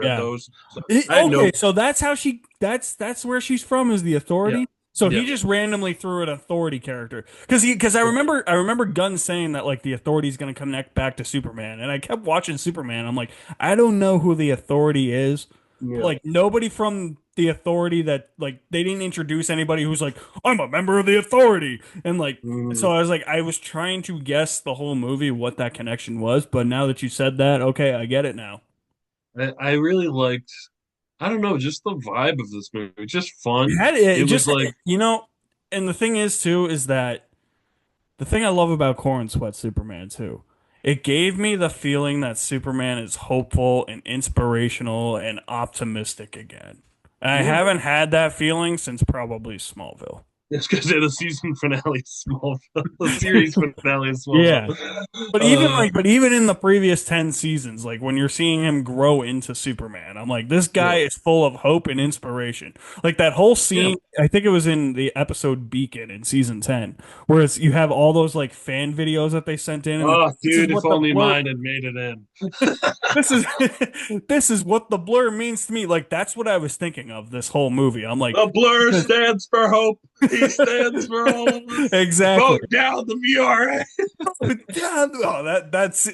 A: Yeah.
B: those, so I had
A: Okay,
B: no.
A: so that's how that's where she's from, is the
B: Yeah,
A: Authority. So
B: yeah,
A: he just randomly threw an Authority character because I remember Gunn saying that like the Authority is going to connect back to Superman, and I kept watching Superman. I'm like, I don't know who the Authority is.
B: yeah.
A: Like nobody from the Authority, that like they didn't introduce anybody who's like, I'm a member of the Authority, and like, so
B: Mm.
A: I was trying to guess the whole movie what that connection was, but now that you said that, okay, I get it now.
B: I really liked. I don't know, just the vibe of this movie. Just
A: It
B: fun.
A: had it
B: It was
A: just
B: like,
A: and the thing is too is that the thing I love about Corn Sweat Superman too, it gave me the feeling that Superman is hopeful and inspirational and optimistic again. And I
B: yeah,
A: haven't had that feeling since probably Smallville.
B: It's because of the season finale of Smallville, the series finale of Smallville.
A: Yeah. But even
B: Uh,
A: like, but even in the previous 10 seasons, like when you're seeing him grow into Superman, I'm like, this guy
B: yeah,
A: is full of hope and inspiration. Like that whole
B: yeah.
A: scene, I think it was in the episode Beacon in season 10, where you have all those like fan videos that they sent in, and
B: Oh,
A: this is
B: dude, if
A: what the
B: only
A: blur,
B: mine had made it in.
A: this is, this is what the blur means to me. Like that's what I was thinking of this whole movie. I'm like,
B: The blur stands for hope. He stands for all of us.
A: exactly.
B: Vote down the VRA.
A: Oh, that's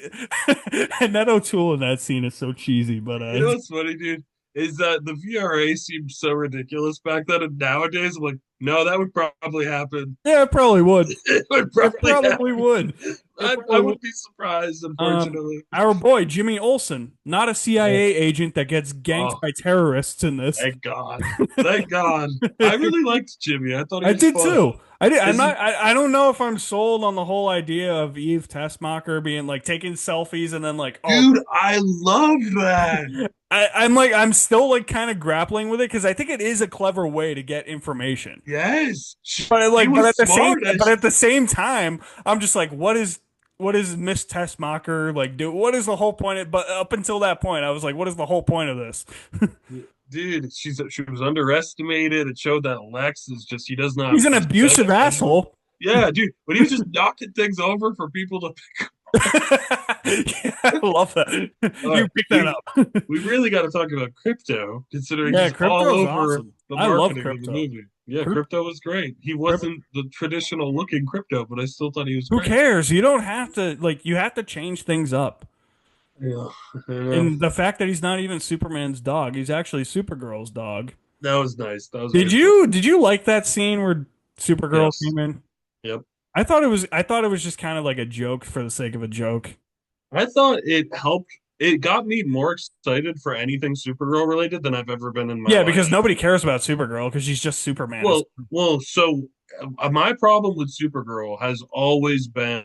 A: Annette O'Toole in that scene is so cheesy, but
B: You know what's funny, dude? Is that the VRA seemed so ridiculous back then, and nowadays I'm like, no, that would probably happen.
A: yeah, it probably would.
B: It would
A: It
B: probably
A: probably
B: happen.
A: would. It
B: I
A: probably would.
B: would be surprised, unfortunately.
A: Our boy Jimmy Olsen, not a
B: Oh,
A: CIA agent that gets ganked
B: oh,
A: by terrorists in this.
B: thank God. Thank God. I really liked Jimmy. I thought he
A: I
B: was
A: did
B: fun.
A: too. I did. I'm
B: Is
A: not. I don't know if I'm sold on the whole idea of Eve Tessmacher being like taking selfies and then like, oh,
B: dude, I love that.
A: I'm like, I'm still like kind of grappling with it because I think it is a clever way to get information.
B: Yes.
A: But
B: She
A: like, but
B: was
A: at the same,
B: smart.
A: but at the same time, I'm just like, what is Miss Tessmacher like do? What is the whole point? But up until that point, I was like, what is the whole point of this?
B: Dude, she was underestimated. It showed that Lex is just he does not
A: He's an
B: respect
A: abusive
B: anyone.
A: asshole.
B: Yeah, dude, but he was just knocking things over for people to.
A: Yeah, I love that.
B: All
A: You
B: right,
A: pick that up.
B: we really got to talk about Crypto, considering
A: Yeah,
B: he's all
A: Crypto's
B: over
A: awesome.
B: the
A: I love
B: marketing of the
A: Crypto.
B: movie. Yeah,
A: Crypt-
B: Crypto was great. He
A: Crypt-
B: wasn't the traditional looking Crypto, but I still thought he was
A: Who
B: great.
A: cares? You don't have to like. You have to change things up.
B: Yeah, I know.
A: And the fact that he's not even Superman's dog, he's actually Supergirl's dog.
B: That was nice. That was a
A: Did
B: good touch.
A: you like that scene where Supergirl
B: Yes.
A: came in?
B: Yep.
A: I thought it was just kind of like a joke for the sake of a joke.
B: I thought it helped. It got me more excited for anything Supergirl related than I've ever been in my
A: Yeah,
B: life.
A: because nobody cares about Supergirl because she's just Superman.
B: So my problem with Supergirl has always been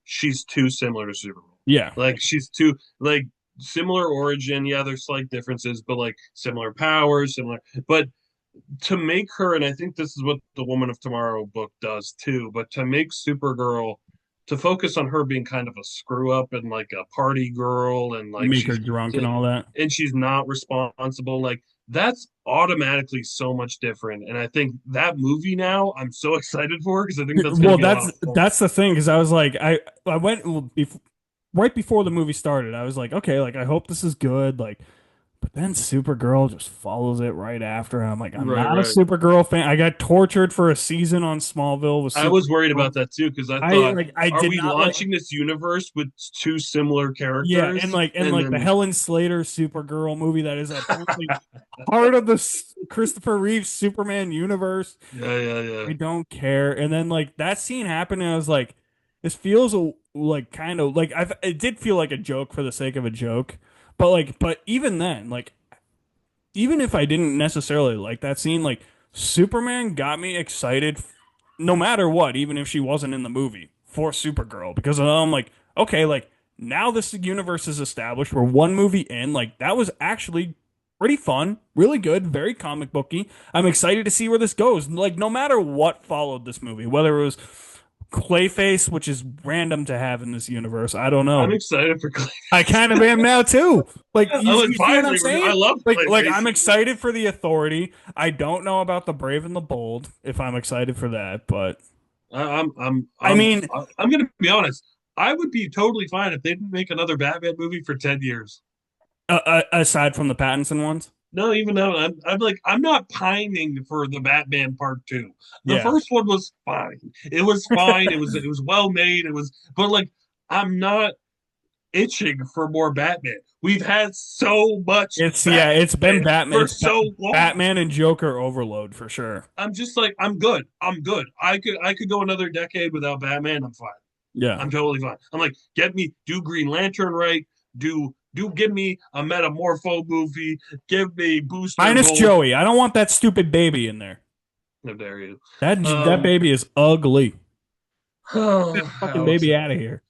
B: she's too similar to Supergirl.
A: Yeah.
B: Like she's too like similar origin. Yeah, there's slight differences, but like similar powers, similar. But to make her, and I think this is what the Woman of Tomorrow book does too, but to make Supergirl to focus on her being kind of a screw up and like a party girl and like
A: Make her drunk and all that.
B: she's not responsible, like that's automatically so much different. And I think that movie now I'm so excited for because I think that's going to
A: Well,
B: be a lot of fun.
A: that's the thing because I was like I went right before the movie started. I was like, okay, like I hope this is good. Like, but then Supergirl just follows it right after. I'm like, I'm
B: Right,
A: not a
B: right.
A: Supergirl fan. I got tortured for a season on Smallville with
B: I was worried
A: Supergirl.
B: about that too because I thought,
A: I
B: are
A: did
B: we
A: not like.
B: launching this universe with two similar
A: Yeah,
B: characters?
A: and
B: And
A: like the
B: then,
A: Helen Slater Supergirl movie that is apparently part of the Christopher Reeve Superman universe.
B: yeah, yeah, yeah.
A: I don't care. And then like that scene happened, and I was like, this feels like kind of like it did feel like a joke for the sake of a joke, but even then, like even if I didn't necessarily like that scene, like Superman got me excited, no matter what, even if she wasn't in the movie for Supergirl, because I'm like, okay, like now this universe is established. We're one movie in, like that was actually pretty fun, really good, very comic booky. I'm excited to see where this goes. Like no matter what followed this movie, whether it was Clayface, which is random to have in this universe, I don't
B: I'm
A: know.
B: excited for Clay.
A: I kind of am now too. Like
B: I'm
A: you
B: like,
A: see what I'm
B: finally, I
A: saying?
B: love
A: Like
B: Clayface.
A: I'm excited for the Authority. I don't know about the Brave and the Bold if I'm excited for that, but I mean,
B: I'm gonna be honest. I would be totally fine if they didn't make another Batman movie for 10 years.
A: aside from the Pattinson ones,
B: No, even though I'm like I'm not pining for the Batman Part Two. The
A: yeah,
B: first one was fine. It was fine. It was well made. It was, but like I'm not itching for more Batman. We've had so much
A: it's been Batman,
B: for so long.
A: Batman and Joker overload for sure.
B: I'm just like I'm good. I'm good. I could go another decade without Batman. I'm fine.
A: Yeah,
B: I'm totally fine. I'm like, get me do Green Lantern right. Give me a Metamorpho movie. Give me Booster
A: minus
B: Gold.
A: Joey. I don't want that stupid baby in there.
B: How dare you?
A: That baby is ugly. Get that fucking baby
B: Alex.
A: out of here.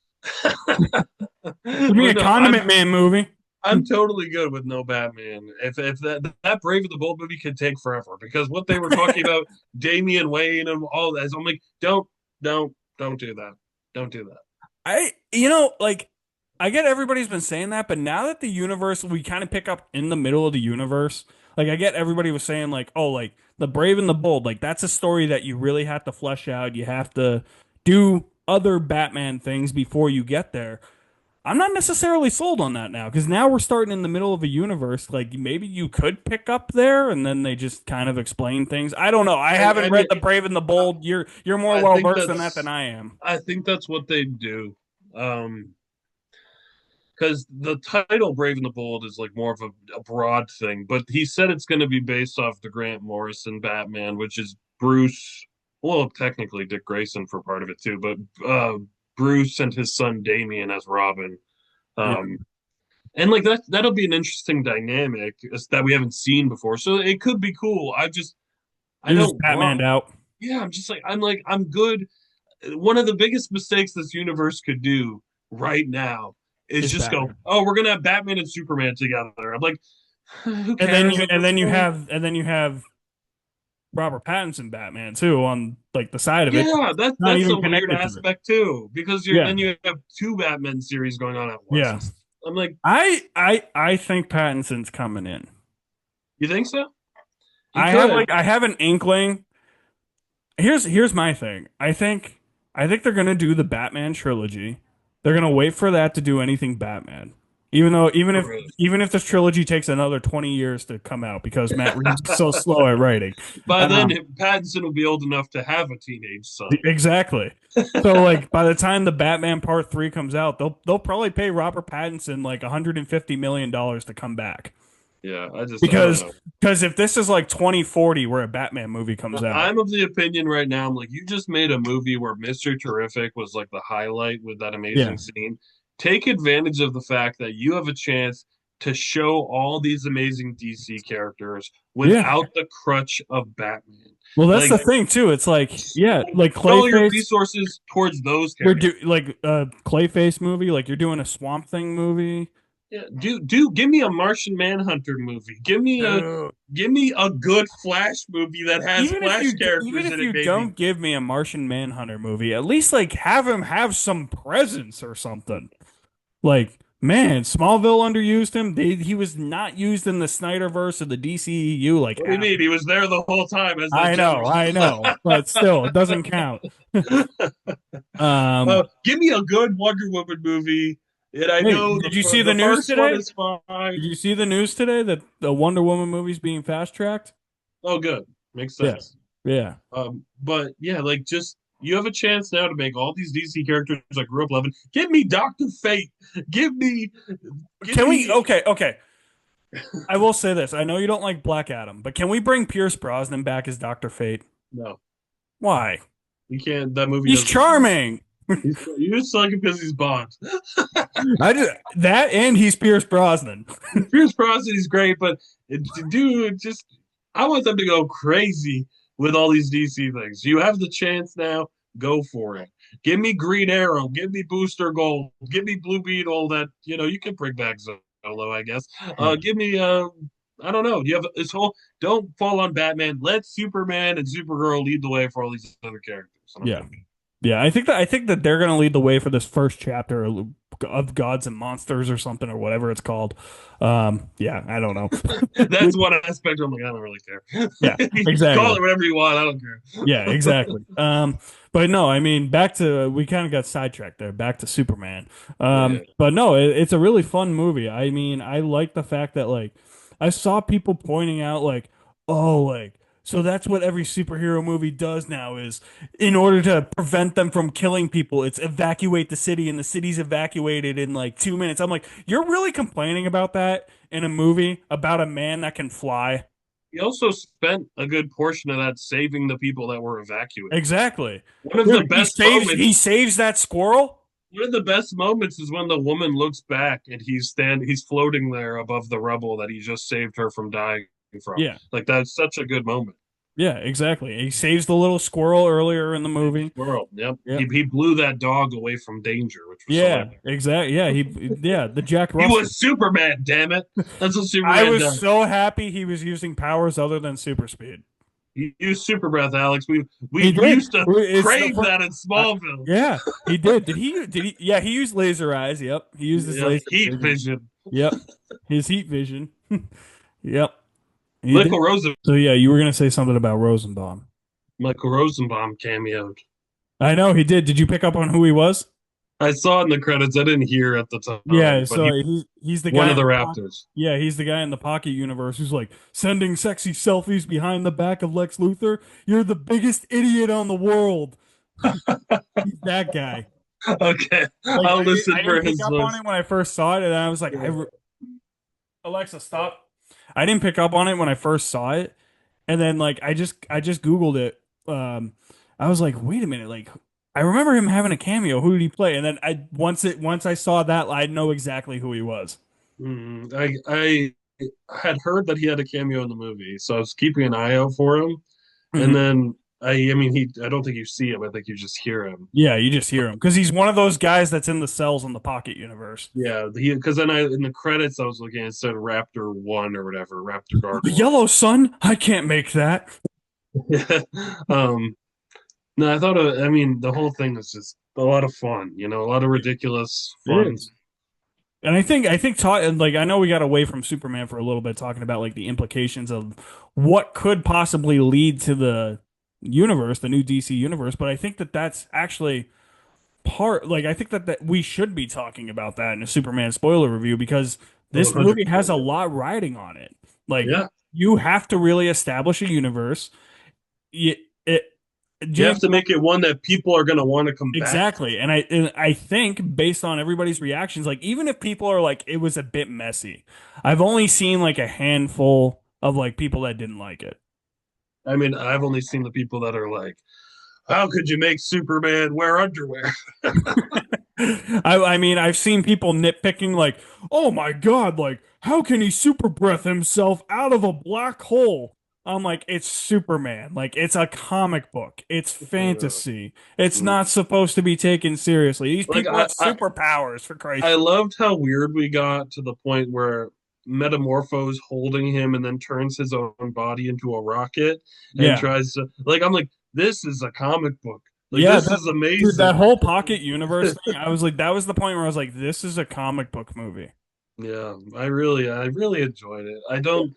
A: Give me a
B: No,
A: Condiment Man movie.
B: I'm totally good with no Batman. If that Brave and the Bold movie could take forever because what they were talking about, Damian Wayne and all that, I'm like, don't do that. Don't do that.
A: Like, I get everybody's been saying that, but now that the universe, we kind of pick up in the middle of the universe. Like, I get everybody was saying, like, oh, like, the Brave and the Bold, like, that's a story that you really have to flesh out. You have to do other Batman things before you get there. I'm not necessarily sold on that now because now we're starting in the middle of a universe. Like, maybe you could pick up there and then they just kind of explain things. I don't know. I haven't
B: I
A: read
B: mean,
A: The Brave and the Bold. You're more
B: I
A: well
B: think
A: versed in that than
B: that's
A: I am.
B: I think that's what they do. Because the title Brave and the Bold is like more of a broad thing, but he said it's going to be based off the Grant Morrison Batman, which is Bruce. Well, technically Dick Grayson for part of it too, but Bruce and his son Damian as Robin.
A: Yeah.
B: Um, and like that'll be an interesting dynamic that we haven't seen before. So it could be cool. I
A: You're just
B: don't want.
A: Batmaned out.
B: Yeah, I'm good. One of the biggest mistakes this universe could do right now is
A: Is
B: just go,
A: Batman.
B: oh, we're gonna have Batman and Superman together. I'm like, who
A: And then
B: cares at
A: and
B: this
A: then you
B: point?
A: have Robert Pattinson Batman too on like the side of it.
B: Yeah,
A: Not
B: that's
A: even
B: a weird
A: connected to it.
B: aspect too, because
A: Yeah.
B: you have two Batman series going on at once.
A: Yeah.
B: I'm like,
A: I think Pattinson's coming in.
B: you think so? He could.
A: I have an inkling. Here's my thing. I think they're gonna do the Batman trilogy. They're gonna wait for that to do anything Batman. Even though even if this trilogy takes another 20 years to come out because Matt Reeves is so slow at writing.
B: By then,
A: Um,
B: Pattinson will be old enough to have a teenage son.
A: exactly. So like by the time the Batman Part 3 comes out, they'll probably pay Robert Pattinson like $150 million to come back.
B: Yeah, I don't
A: Because
B: know.
A: if this is like 2040 where a Batman movie comes out.
B: I'm of the opinion right now, I'm like, you just made a movie where Mr. Terrific was like the highlight with that
A: Yeah.
B: amazing scene. Take advantage of the fact that you have a chance to show all these amazing DC characters
A: Yeah.
B: without the crutch of Batman.
A: Well, that's
B: Like,
A: the thing too. It's like, yeah, like
B: put all your
A: Clayface,
B: resources towards those
A: you're
B: characters.
A: do like a Clayface movie, like you're doing a Swamp Thing movie.
B: Yeah, give me a Martian Manhunter movie.
A: Dude.
B: Give me a good Flash movie that has Flash
A: Even
B: characters
A: if
B: in it,
A: you
B: maybe.
A: don't give me a Martian Manhunter movie, at least like have him have some presence or something. Like, man, Smallville underused him. He was not used in the Snyderverse of the DCEU like
B: What do you
A: half.
B: mean? He was there the whole time as the general.
A: I know, but still, it doesn't count. Um,
B: Give me a good Wonder Woman movie. And I
A: hey,
B: know
A: did you see the
B: the
A: news
B: first one
A: today?
B: is fine.
A: Did you see the news today that the Wonder Woman movie's being fast tracked?
B: Oh, good, makes
A: Yeah,
B: sense.
A: yeah.
B: But yeah, like just you have a chance now to make all these DC characters I grew up loving. Give me Doctor Fate. Give me, give
A: Can we?
B: me.
A: Okay, okay. I will say this. I know you don't like Black Adam, but can we bring Pierce Brosnan back as Doctor Fate?
B: No,
A: Why?
B: you can't. That movie
A: He's
B: doesn't exist.
A: charming.
B: You just like him because he's Bond.
A: I just that and he's Pierce Brosnan.
B: Pierce Brosnan is great, but dude, just I want them to go crazy with all these DC things. You have the chance now. Go for it. Give me Green Arrow. Give me Booster Gold. Give me Blue Beetle. That you can bring back Zolo, I guess.
A: Yeah.
B: Give me I don't know. You have this whole. Don't fall on Batman. Let Superman and Supergirl lead the way for all these other characters. And I'm
A: Yeah.
B: good.
A: Yeah, I think that they're gonna lead the way for this first chapter of Gods and Monsters or something or whatever it's called. Yeah, I don't know.
B: That's one aspect I'm like, I don't really care.
A: Yeah,
B: Call
A: exactly.
B: it whatever you want. I don't care.
A: Yeah, exactly. But no, I mean, back to we kind of got sidetracked there. Back to Superman.
B: Yeah.
A: But no, it's a really fun movie. I mean, I like the fact that like I saw people pointing out like, oh, like so that's what every superhero movie does now is in order to prevent them from killing people, it's evacuate the city and the city's evacuated in like 2 minutes. I'm like, you're really complaining about that in a movie about a man that can fly?
B: He also spent a good portion of that saving the people that were evacuated.
A: Exactly.
B: One of the
A: Dude,
B: best
A: he
B: moments,
A: saves that squirrel.
B: one of the best moments is when the woman looks back and he's floating there above the rubble that he just saved her from dying from.
A: Yeah.
B: Like that's such a good moment.
A: Yeah, exactly. He saves the little squirrel earlier in the
B: Baby
A: movie.
B: squirrel. Yep.
A: Yep.
B: He blew that dog away from danger, which was
A: Yeah,
B: hilarious.
A: exactly. Yeah, the Jack
B: He
A: Russell.
B: was Superman, damn it. That's what
A: I
B: Superman
A: was
B: does.
A: so happy he was using powers other than super speed.
B: He used super breath, Alex. We
A: He
B: we we
A: did.
B: used to
A: It's the
B: crave that in Smallville.
A: yeah, he did. Did he? Yeah, he used laser eyes. Yep, he used his
B: Yep.
A: laser
B: Heat
A: vision.
B: vision.
A: Yep, his heat vision. Yep, he did.
B: Michael Rosen
A: So yeah, you were gonna say something about Rosenbaum.
B: Michael Rosenbaum cameoed.
A: I know he did. Did you pick up on who he was?
B: I saw it in the credits. I didn't hear at the
A: Yeah,
B: time, but
A: so
B: he
A: he's the
B: one
A: guy
B: of
A: in
B: the
A: the pocket.
B: Raptors.
A: Yeah, he's the guy in the pocket universe who's like sending sexy selfies behind the back of Lex Luthor. You're the biggest idiot on the world. He's that guy.
B: Okay,
A: Like
B: I'll listen
A: I
B: for
A: didn't pick
B: his
A: up on
B: voice.
A: it when I first saw it, and I was like,
B: Yeah.
A: Alexa, stop. I didn't pick up on it when I first saw it, and then like I just Googled it. Um, I was like, wait a minute, like I remember him having a cameo. Who did he play? And then once I saw that, I know exactly who he was.
B: I had heard that he had a cameo in the movie, so I was keeping an eye out for him. And
A: Mhm.
B: then I mean, I don't think you see him. I think you just hear him.
A: Yeah, you just hear him because he's one of those guys that's in the cells in the Pocket universe.
B: Yeah, he because then I in the credits I was looking, it said Raptor One or whatever, Raptor Guard
A: The
B: One.
A: yellow sun? I can't make that.
B: um, no, I thought I mean the whole thing was just a lot of fun. You know, a lot of ridiculous
A: It
B: fun.
A: is. And I think like I know we got away from Superman for a little bit talking about like the implications of what could possibly lead to the universe, the new DC universe, but I think that that's actually part like I think that we should be talking about that in a Superman spoiler review because this movie has
B: 100%.
A: a lot riding on it. Like
B: Yeah,
A: you have to really establish a universe. You, it
B: you have
A: James
B: to make it one that people are going to want to come back to.
A: Exactly. And I think based on everybody's reactions, like even if people are like it was a bit messy, I've only seen like a handful of like people that didn't like it.
B: I mean, I've only seen the people that are like, "How could you make Superman wear underwear?"
A: I mean I've seen people nitpicking like, "Oh my God, like how can he super breath himself out of a black hole?" I'm like, "It's Superman. Like it's a comic book. It's fantasy. It's not supposed to be taken seriously. These
B: Like
A: people have superpowers for
B: I
A: Christ's sake."
B: loved how weird we got to the point where Metamorpho's holding him and then turns his own body into a rocket and
A: Yeah.
B: tries to like I'm like this is a comic book. Like
A: Yeah,
B: this is
A: dude, that
B: amazing.
A: whole Pocket Universe thing, I was like, that was the point where I was like, this is a comic book movie.
B: Yeah, I really enjoyed it. I don't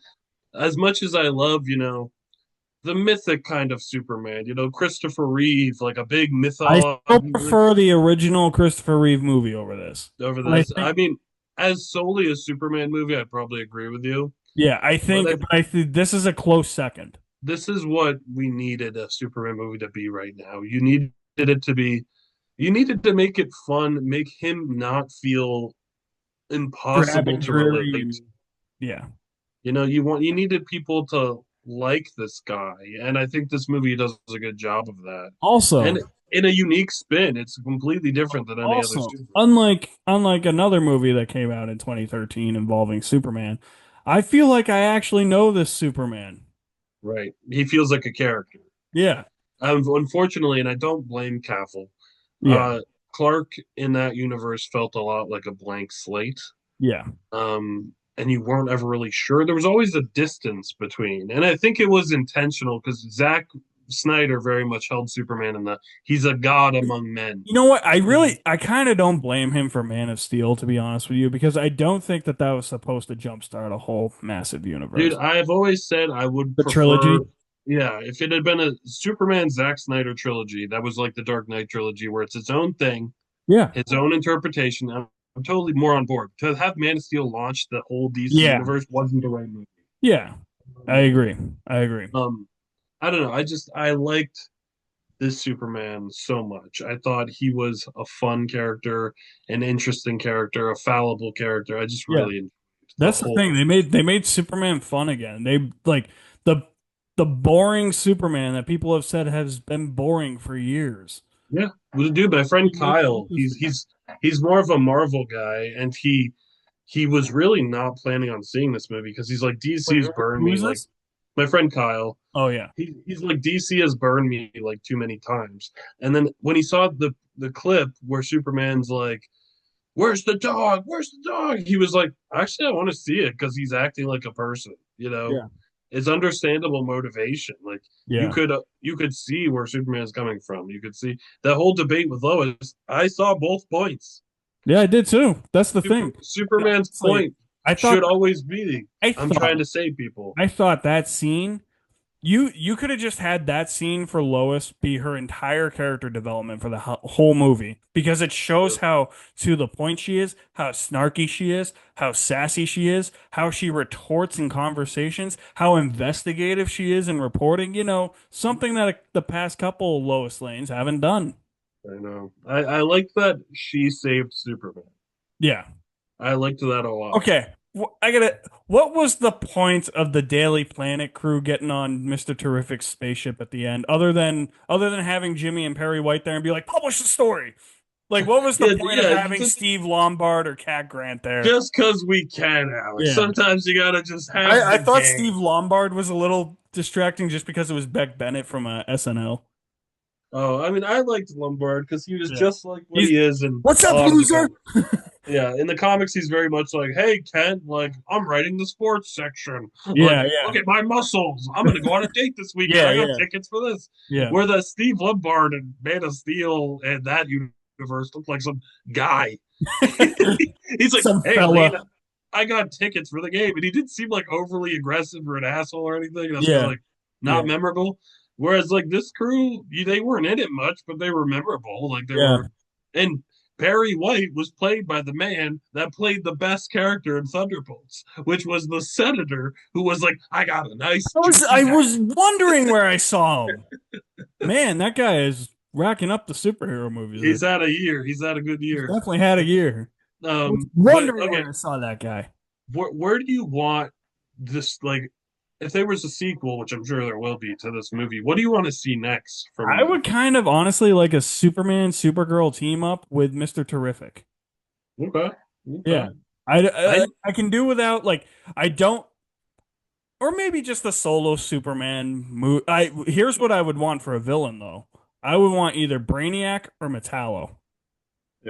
B: as much as I love, the mythic kind of Superman, Christopher Reeve, like a big
A: I
B: mythology
A: still prefer the original Christopher Reeve movie over this.
B: over
A: And I
B: this.
A: think,
B: I mean, as solely a Superman movie, I'd probably agree with you.
A: yeah,
B: But
A: but I think this is a close second.
B: this is what we needed a Superman movie to be right now. You needed to make it fun, make him not feel
A: Drab
B: impossible
A: and
B: to
A: dreary,
B: relate.
A: and yeah.
B: You needed people to like this guy, and I think this movie does a good job of that.
A: Also,
B: And in a unique spin, it's completely different than any other
A: also,
B: Superman.
A: unlike another movie that came out in 2013 involving Superman, I feel like I actually know this Superman.
B: Right? He feels like a character.
A: Yeah,
B: Unfortunately, and I don't blame Cavill.
A: yeah,
B: Uh, Clark in that universe felt a lot like a blank slate.
A: yeah.
B: And you weren't ever really sure. There was always a distance between, and I think it was intentional because Zack Snyder very much held Superman in the he's a god among men.
A: You know what? I kind of don't blame him for Man of Steel, to be honest with you, because I don't think that that was supposed to jumpstart a whole massive
B: Dude,
A: universe.
B: I've always said I would
A: The
B: prefer,
A: trilogy?
B: yeah, if it had been a Superman Zack Snyder trilogy, that was like the Dark Knight trilogy, where it's its own thing,
A: Yeah.
B: his own interpretation. I'm totally more on board. To have Man of Steel launch the whole DC
A: Yeah.
B: universe wasn't the right move.
A: Yeah. I agree. I agree.
B: Um, I don't know. I liked this Superman so much. I thought he was a fun character, an interesting character, a fallible character. I just
A: Yeah.
B: really enjoyed the
A: That's the
B: whole.
A: thing. They made Superman fun again. They like the the boring Superman that people have said has been boring for years.
B: Yeah, well, dude, my friend
A: They made it
B: Kyle, he's
A: interesting.
B: he's he's more of a Marvel guy, and he was really not planning on seeing this movie because he's like
A: Wait,
B: DC's burned
A: who
B: me
A: is
B: like
A: this?
B: My friend Kyle,
A: Oh yeah.
B: he's like DC has burned me like too many times. And then when he saw the clip where Superman's like, "Where's the dog? Where's the dog?" He was like, "Actually, I want to see it because he's acting like a person." You know,
A: Yeah.
B: it's understandable motivation. Like
A: Yeah.
B: you could see where Superman's coming from. You could see that whole debate with Lois. I saw both points.
A: Yeah, I did too. That's the thing.
B: Superman's
A: Honestly,
B: point
A: I thought
B: should always be,
A: I
B: "I'm
A: thought
B: trying to save people."
A: I thought that scene you could have just had that scene for Lois be her entire character development for the whole movie because it shows how to the point she is, how snarky she is, how sassy she is, how she retorts in conversations, how investigative she is in reporting, something that the past couple Lois Lanes haven't done.
B: I know. I like that she saved Superman.
A: Yeah.
B: I liked that a lot.
A: Okay. I gotta. What was the point of the Daily Planet crew getting on Mr. Terrific's spaceship at the end, other than having Jimmy and Perry White there and be like, publish the story? Like, what was the
B: Yeah,
A: point of
B: yeah.
A: having Steve Lombard or Cat Grant there?
B: Just because we can, Alex.
A: Yeah.
B: Sometimes you gotta just have
A: I
B: the
A: thought Steve
B: game.
A: Lombard was a little distracting just because it was Beck Bennett from SNL.
B: Oh, I mean, I liked Lombard because he was
A: Yeah.
B: just like what
A: He's,
B: he is in
A: what's
B: a
A: up,
B: lot of the
A: loser?
B: comics. Yeah, in the comics, he's very much like, "Hey, Ken, like I'm writing the sports section. Like,
A: Yeah,
B: look
A: yeah.
B: at my muscles. I'm gonna go on a date this weekend.
A: Yeah,
B: I got
A: yeah.
B: tickets for this."
A: Yeah.
B: Where the Steve Lombard and Man of Steel and that universe looked like some guy. He's like,
A: Some
B: "Hey, Lena,
A: fella.
B: I got tickets for the game," and he didn't seem like overly aggressive or an asshole or anything. That's why
A: Yeah.
B: like not
A: Yeah.
B: memorable. Whereas like this crew, they weren't in it much, but they were memorable. Like they
A: Yeah.
B: were, and Perry White was played by the man that played the best character in Thunderbolts, which was the senator who was like, "I got a nice
A: I
B: juicy neck."
A: was wondering where I saw him. Man, that guy is racking up the superhero movies.
B: He's had a year. He's had a good
A: He's
B: year.
A: definitely had a year. I was
B: But
A: wondering
B: okay,
A: where I saw that guy.
B: where do you want this? Like, if there was a sequel, which I'm sure there will be to this movie, what do you want to see next
A: I
B: from?
A: would kind of honestly like a Superman Supergirl team up with Mr. Terrific.
B: Okay,
A: Yeah.
B: okay.
A: I
B: I
A: I can do without like I don't or maybe just a solo Superman movie. Here's what I would want for a villain though. I would want either Brainiac or Metallo.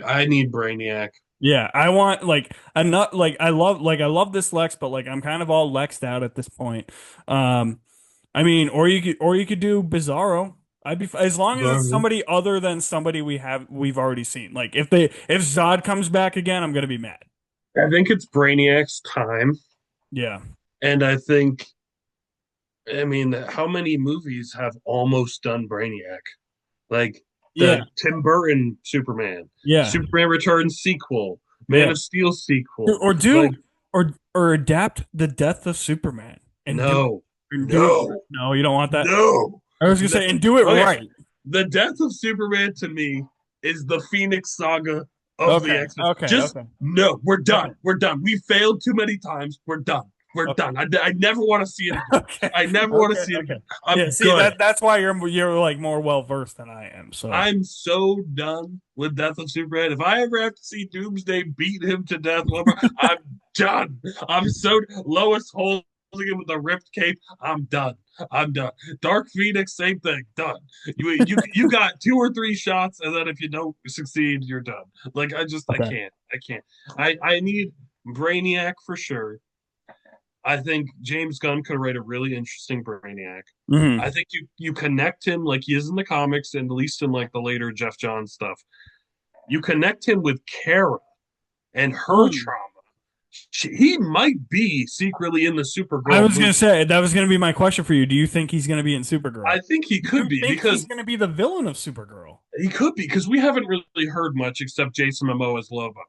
B: I need Brainiac.
A: Yeah, I want like enough like I love this Lex, but like I'm kind of all Lexed out at this point. I mean, or you could do Bizarro. As long as it's somebody other than somebody we've already seen. Like if Zod comes back again, I'm gonna be mad.
B: I think it's Brainiac's time,
A: Yeah.
B: and I think, I mean, how many movies have almost done Brainiac? Like
A: Yeah.
B: the Tim Burton Superman,
A: Yeah.
B: Superman Returns sequel, Man
A: Yeah.
B: of Steel sequel.
A: Or
B: Like,
A: do or adapt the death of Superman
B: no,
A: and do it.
B: no,
A: No, you don't want that.
B: no.
A: I was gonna say and do it
B: Okay,
A: right.
B: the death of Superman to me is the Phoenix Saga of the
A: Okay.
B: X-Men.
A: Okay.
B: Just
A: Okay.
B: no, we're
A: Okay.
B: done. We're done. We failed too many times. We're done. We're
A: Okay.
B: done. I never want to see it again.
A: Okay.
B: I never want to
A: Okay.
B: see it
A: Okay.
B: again.
A: Yeah,
B: I'm
A: see
B: good.
A: that's why you're like more well versed than I am. So
B: I'm so done with Death of Superman. If I ever have to see Doomsday beat him to death, I'm done. I'm so Lois holding him with a ripped cape. I'm done. I'm done. Dark Phoenix, same thing. Done. You got two or three shots, and then if you don't succeed, you're done. Like I
A: okay.
B: can't. I can't. I need Brainiac for sure. I think James Gunn could write a really interesting Brainiac.
A: Hmm.
B: I think you connect him like he is in the comics and at least in like the later Jeff Johns stuff. You connect him with Kara and her trauma. He might be secretly in the
A: I
B: Supergirl
A: was gonna
B: movie.
A: say that was gonna be my question for you. Do you think he's gonna be in
B: I
A: Supergirl?
B: think he
A: Do
B: could
A: you
B: be
A: think he's
B: because
A: gonna be the villain of Supergirl?
B: we haven't really heard much except Jason Momoa as Lobo.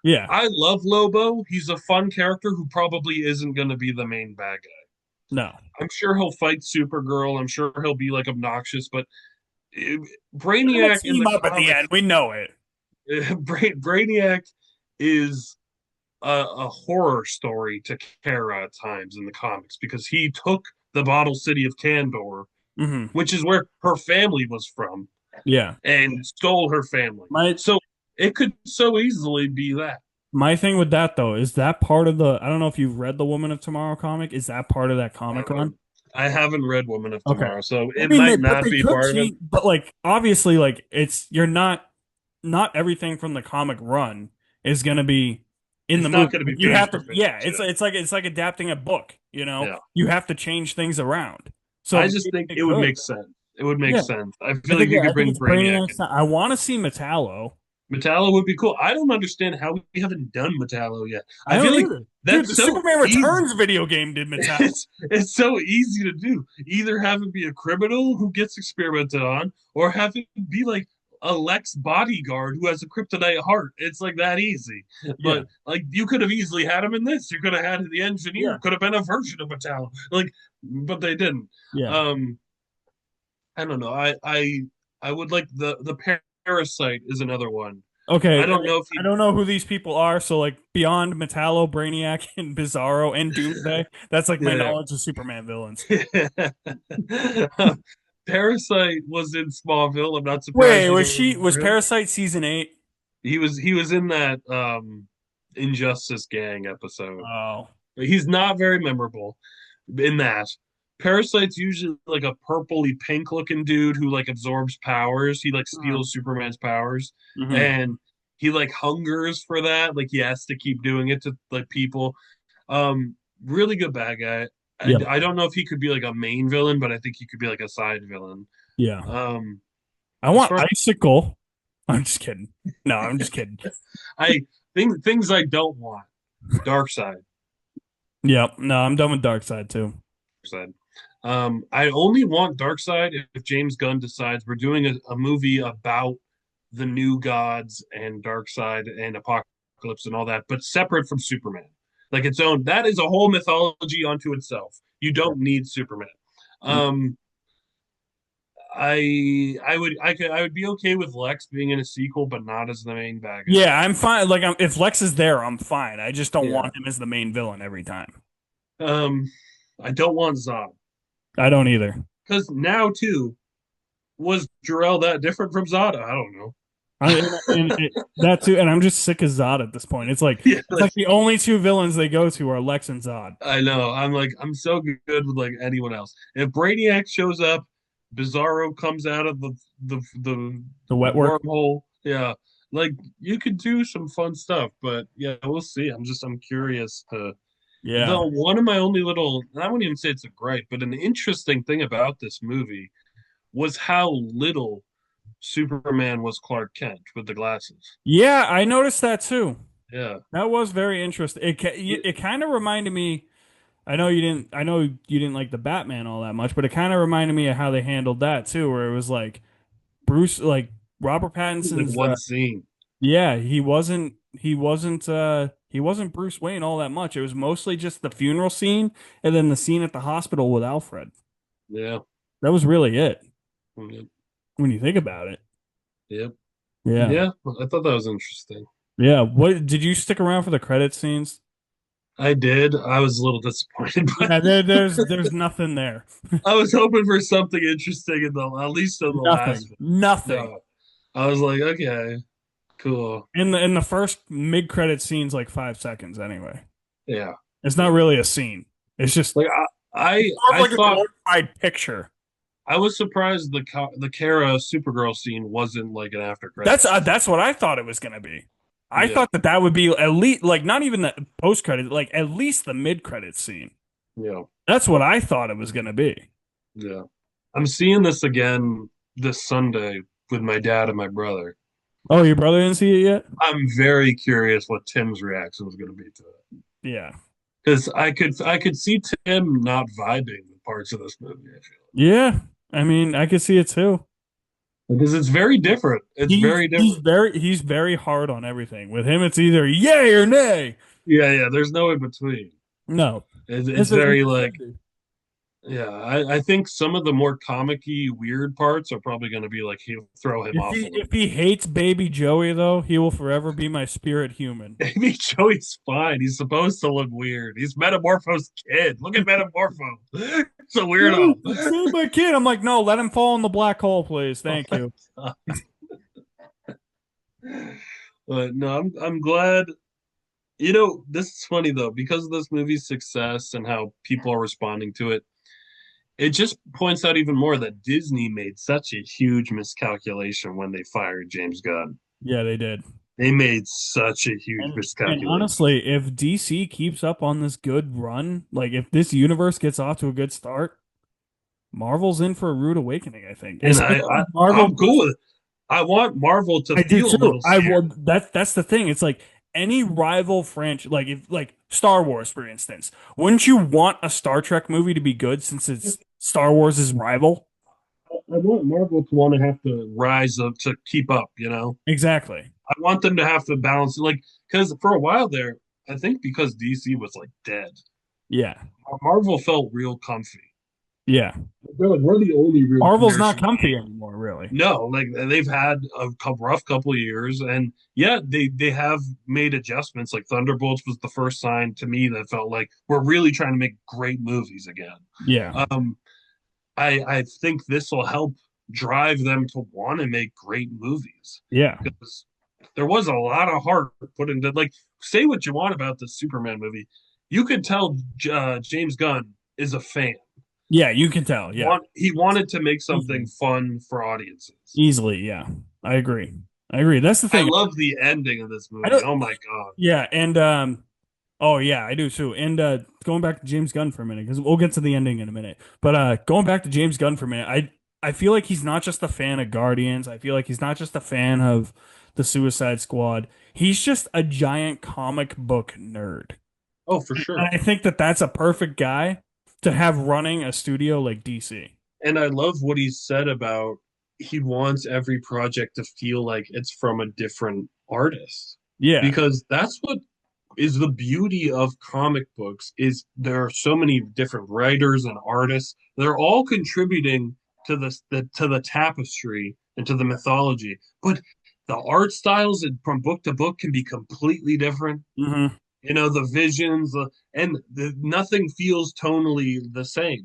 A: Yeah.
B: I love Lobo. He's a fun character who probably isn't going to be the main bad guy.
A: No.
B: I'm sure he'll fight Supergirl. I'm sure he'll be like obnoxious, but uh,
A: They're gonna
B: Brainiac in
A: team
B: the
A: up at the
B: comics,
A: end. We know it.
B: Brainiac is a horror story to Kara at times in the comics because he took the bottle city of Kandor,
A: Hmm.
B: which is where her family was from,
A: Yeah.
B: and stole her family.
A: My
B: So it could so easily be that.
A: my thing with that though is that part of the I don't know if you've read the Woman of Tomorrow comic. Is that part of that comic run?
B: I haven't read Woman of
A: Okay.
B: Tomorrow, so
A: I
B: it
A: mean,
B: might
A: but
B: not
A: they
B: be
A: could
B: part of it.
A: change, but like obviously, like it's you're not everything from the comic run is gonna be in the
B: It's not
A: movie.
B: going to be
A: Like, you
B: page
A: have
B: for
A: to, yeah.
B: page.
A: It's like adapting a book. You know,
B: Yeah.
A: you have to change things around. So
B: I just
A: maybe
B: think
A: they
B: it would
A: could.
B: make sense. It would make
A: Yeah,
B: sense. I feel like you
A: I
B: could
A: think
B: bring
A: it's
B: Brainiac
A: Brainiac.
B: in.
A: I want to see Metallo.
B: Metallo would be cool. I don't understand how we haven't done Metallo yet.
A: I
B: I feel
A: don't
B: like
A: either, dude.
B: that's
A: The
B: so
A: Superman
B: easy.
A: Returns video game did Metallo.
B: It's so easy to do. Either have him be a criminal who gets experimented on, or have him be like a Lex bodyguard who has a kryptonite heart. It's like that easy.
A: Yeah,
B: But like you could have easily had him in this. You could have had the engineer
A: yeah,
B: could have been a version of Metallo. Like, but they didn't.
A: yeah.
B: Um, I don't know. I would like the Parasite is another one. I
A: Okay,
B: don't know if
A: I
B: he
A: don't know who these people are. So like beyond Metallo, Brainiac, and Bizarro and Doomsday, that's like my
B: yeah,
A: knowledge of Superman villains.
B: yeah. Parasite was in Smallville. I'm not surprised
A: Wait,
B: you don't
A: was
B: remember him.
A: Parasite season 8?
B: He was in that Injustice Gang episode.
A: Oh,
B: But he's not very memorable in that. Parasite's usually like a purpley pink looking dude who like absorbs powers. He like steals Superman's powers
A: hmm.
B: and he like hungers for that. Like he has to keep doing it to like people. Really good bad guy.
A: Yeah,
B: I don't know if he could be like a main villain, but I think he could be like a side villain.
A: yeah.
B: Um,
A: I
B: as
A: want
B: far
A: Icicle. I'm just kidding. No, I'm just kidding.
B: I things I don't want. Dark side.
A: Yeah, no, I'm done with Darkseid too.
B: Side. I only want Dark Side if James Gunn decides we're doing a movie about the new gods and Dark Side and Apocalypse and all that, but separate from Superman. Like its own. That is a whole mythology unto itself. You don't need Superman. Um, I would be okay with Lex being in a sequel, but not as the main bad guy.
A: Yeah, I'm fine. Like, if Lex is there, I'm fine. I just don't
B: Yeah.
A: want him as the main villain every time.
B: Um, I don't want Zod
A: I don't either.
B: because now too was Jor-El that different from Zod? I don't know.
A: That too, and I'm just sick of Zod at this point.
B: Yeah,
A: It's like the only two villains they go to are Lex and Zod.
B: I know. I'm like, I'm so good with like anyone else. If Brainiac shows up, Bizarro comes out of
A: The
B: the
A: wet work.
B: wormhole. Yeah, like you could do some fun stuff, but yeah, we'll see. I'm curious to.
A: Yeah.
B: Though one of my only little, I wouldn't even say it's a gripe, but an interesting thing about this movie was how little Superman was Clark Kent with the glasses.
A: Yeah, I noticed that too.
B: Yeah,
A: That was very interesting. It kind of reminded me. I know you didn't like the Batman all that much, but it kind of reminded me of how they handled that too, where it was like Bruce, like Robert
B: like
A: Pattinson's.
B: one scene.
A: Yeah, he wasn't Bruce Wayne all that much. It was mostly just the funeral scene and then the scene at the hospital with Alfred.
B: Yeah.
A: That was really it
B: Yep.
A: when you think about it.
B: Yep.
A: Yeah.
B: Yeah. I thought that was interesting.
A: Yeah. What did you stick around for the credit scenes?
B: I did. I was a little disappointed, but
A: Yeah, there's nothing there.
B: I was hoping for something interesting in the at least in the last
A: Nothing.
B: one.
A: Nothing.
B: No. I was like, okay, cool.
A: In the first mid credit scene's like 5 seconds anyway.
B: Yeah.
A: It's not really a scene. It's just
B: Like
A: more of
B: I
A: like a
B: thought
A: glorified picture.
B: I was surprised the Kara Supergirl scene wasn't like an after credit.
A: That's what I thought it was gonna be. I
B: Yeah.
A: thought that would be at least like not even the post credit, like at least the mid credit scene.
B: Yeah.
A: That's what I thought it was gonna be.
B: Yeah. I'm seeing this again this Sunday with my dad and my brother.
A: Oh, your brother didn't see it yet?
B: I'm very curious what Tim's reaction was going to be to it.
A: Yeah.
B: Because I could see Tim not vibing with parts of this movie. I feel
A: Yeah. I mean, I could see it too.
B: because it's very different. It's very different.
A: He's very hard on everything. With him, it's either yay or nay.
B: Yeah, yeah. There's no in between.
A: No.
B: It's
A: This is
B: very like yeah. I think some of the more comic-y weird parts are probably going to be like he'll throw him off a little.
A: if he hates baby Joey though, he will forever be my spirit human.
B: Maybe Joey's fine. He's supposed to look weird. He's Metamorpho's kid. Look at Metamorpho. It's a weirdo.
A: Save my kid. I'm like, no, let him fall in the black hole, please. Thank you.
B: But no, I'm glad. You know, this is funny though, because of this movie's success and how people are responding to it. It just points out even more that Disney made such a huge miscalculation when they fired James Gunn.
A: Yeah, they did.
B: They made such a huge
A: And
B: miscalculation.
A: honestly, if DC keeps up on this good run, like if this universe gets off to a good start, Marvel's in for a rude awakening, I think.
B: And
A: Especially if Marvel
B: I'm cool
A: puts,
B: with it. I want Marvel to
A: I do
B: feel a
A: too.
B: little
A: I
B: scared.
A: will that's the thing. It's like any rival franchise, like if like Star Wars, for instance. Wouldn't you want a Star Trek movie to be good since it's Star Wars' rival?
B: I want Marvel to want to have to rise up to keep up, you know?
A: Exactly.
B: I want them to have to balance, like, because for a while there, I think because DC was like dead,
A: Yeah.
B: Marvel felt real comfy.
A: Yeah.
B: They're like, we're the only real
A: Marvel's
B: pure
A: not
B: super.
A: comfy anymore, really.
B: No, like they've had a rough couple of years, and yeah, they have made adjustments. Like Thunderbolts was the first sign to me that felt like we're really trying to make great movies again.
A: Yeah.
B: Um, I think this will help drive them to want to make great movies
A: Yeah.
B: because there was a lot of heart put into, like, say what you want about the Superman movie, you could tell James Gunn is a fan.
A: Yeah, you can tell. Yeah.
B: He wanted to make something
A: Easily.
B: fun for audiences.
A: Easily, yeah. I agree. I agree. That's the
B: I
A: thing.
B: love the ending of this
A: I
B: movie.
A: don't
B: Oh my god.
A: yeah, and oh yeah, I do too. And going back to James Gunn for a minute, because we'll get to the ending in a minute. But going back to James Gunn for a minute, I feel like he's not just a fan of Guardians. I feel like he's not just a fan of the Suicide Squad. He's just a giant comic book nerd.
B: Oh, for
A: And
B: sure.
A: I think that that's a perfect guy to have running a studio like DC.
B: And I love what he said about he wants every project to feel like it's from a different artist
A: Yeah.
B: because that's what is the beauty of comic books is there are so many different writers and artists. They're all contributing to to the tapestry and to the mythology, but the art styles from book to book can be completely different.
A: Hmm.
B: You know, the visions, nothing feels tonally the same.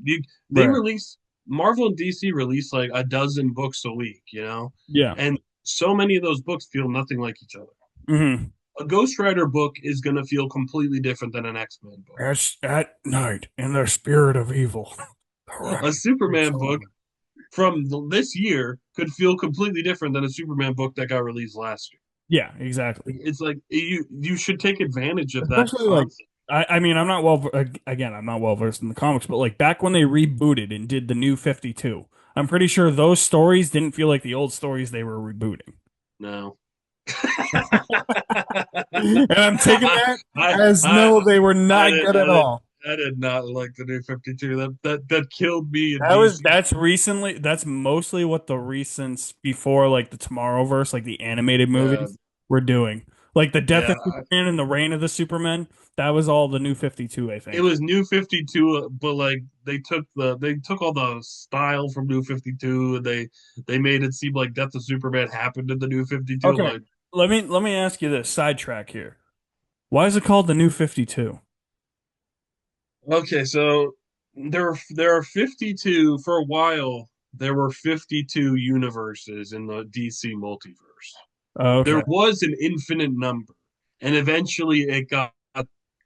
B: They
A: Right.
B: release Marvel and DC release like a dozen books a week, you know,
A: Yeah.
B: and so many of those books feel nothing like each other.
A: Hmm.
B: A Ghost Rider book is going to feel completely different than an X-Men book.
A: At night in the spirit of evil.
B: A Superman book from this year could feel completely different than a Superman book that got released last year.
A: Yeah, exactly.
B: It's like you should take advantage of that
A: Especially like
B: concept.
A: I mean I'm not again I'm not well versed in the comics, but like back when they rebooted and did the new 52, I'm pretty sure those stories didn't feel like the old stories they were rebooting.
B: No.
A: And I'm taking
B: I,
A: that
B: I,
A: as
B: I,
A: no, they were
B: I
A: not
B: did,
A: good
B: I
A: at
B: did,
A: all.
B: I did not like the new 52. That killed me in DC.
A: That's mostly what the recents before like the Tomorrowverse, like the animated
B: Yeah,
A: movies were doing. Like the Death
B: yeah.
A: of Superman and the Reign of the Supermen, that was all the new 52, I
B: It
A: think.
B: was new 52, but like they took all the style from new 52 and they made it seem like Death of Superman happened in the new 52. I'm
A: Okay.
B: like,
A: Let me ask you this sidetrack here. Why is it called the New 52?
B: okay, so there are 52 for a while. There were 52 universes in the DC multiverse.
A: Oh,
B: There
A: okay.
B: was an infinite number, and eventually it got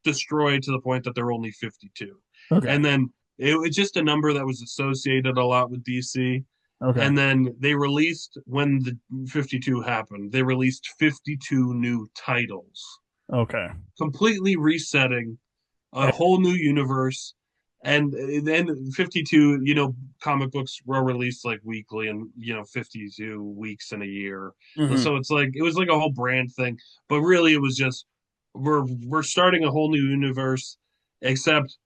B: destroyed to the point that there were only 52.
A: Okay.
B: And then it was just a number that was associated a lot with DC.
A: Okay.
B: And then they released, when the 52 happened, they released 52 new titles,
A: Okay.
B: completely resetting a
A: Eh,
B: whole new universe. And then 52, you know, comic books were released like weekly and, you know, 52 weeks in a year.
A: mhm.
B: So it's like, it was like a whole brand thing. But really, it was just, we're starting a whole new universe, except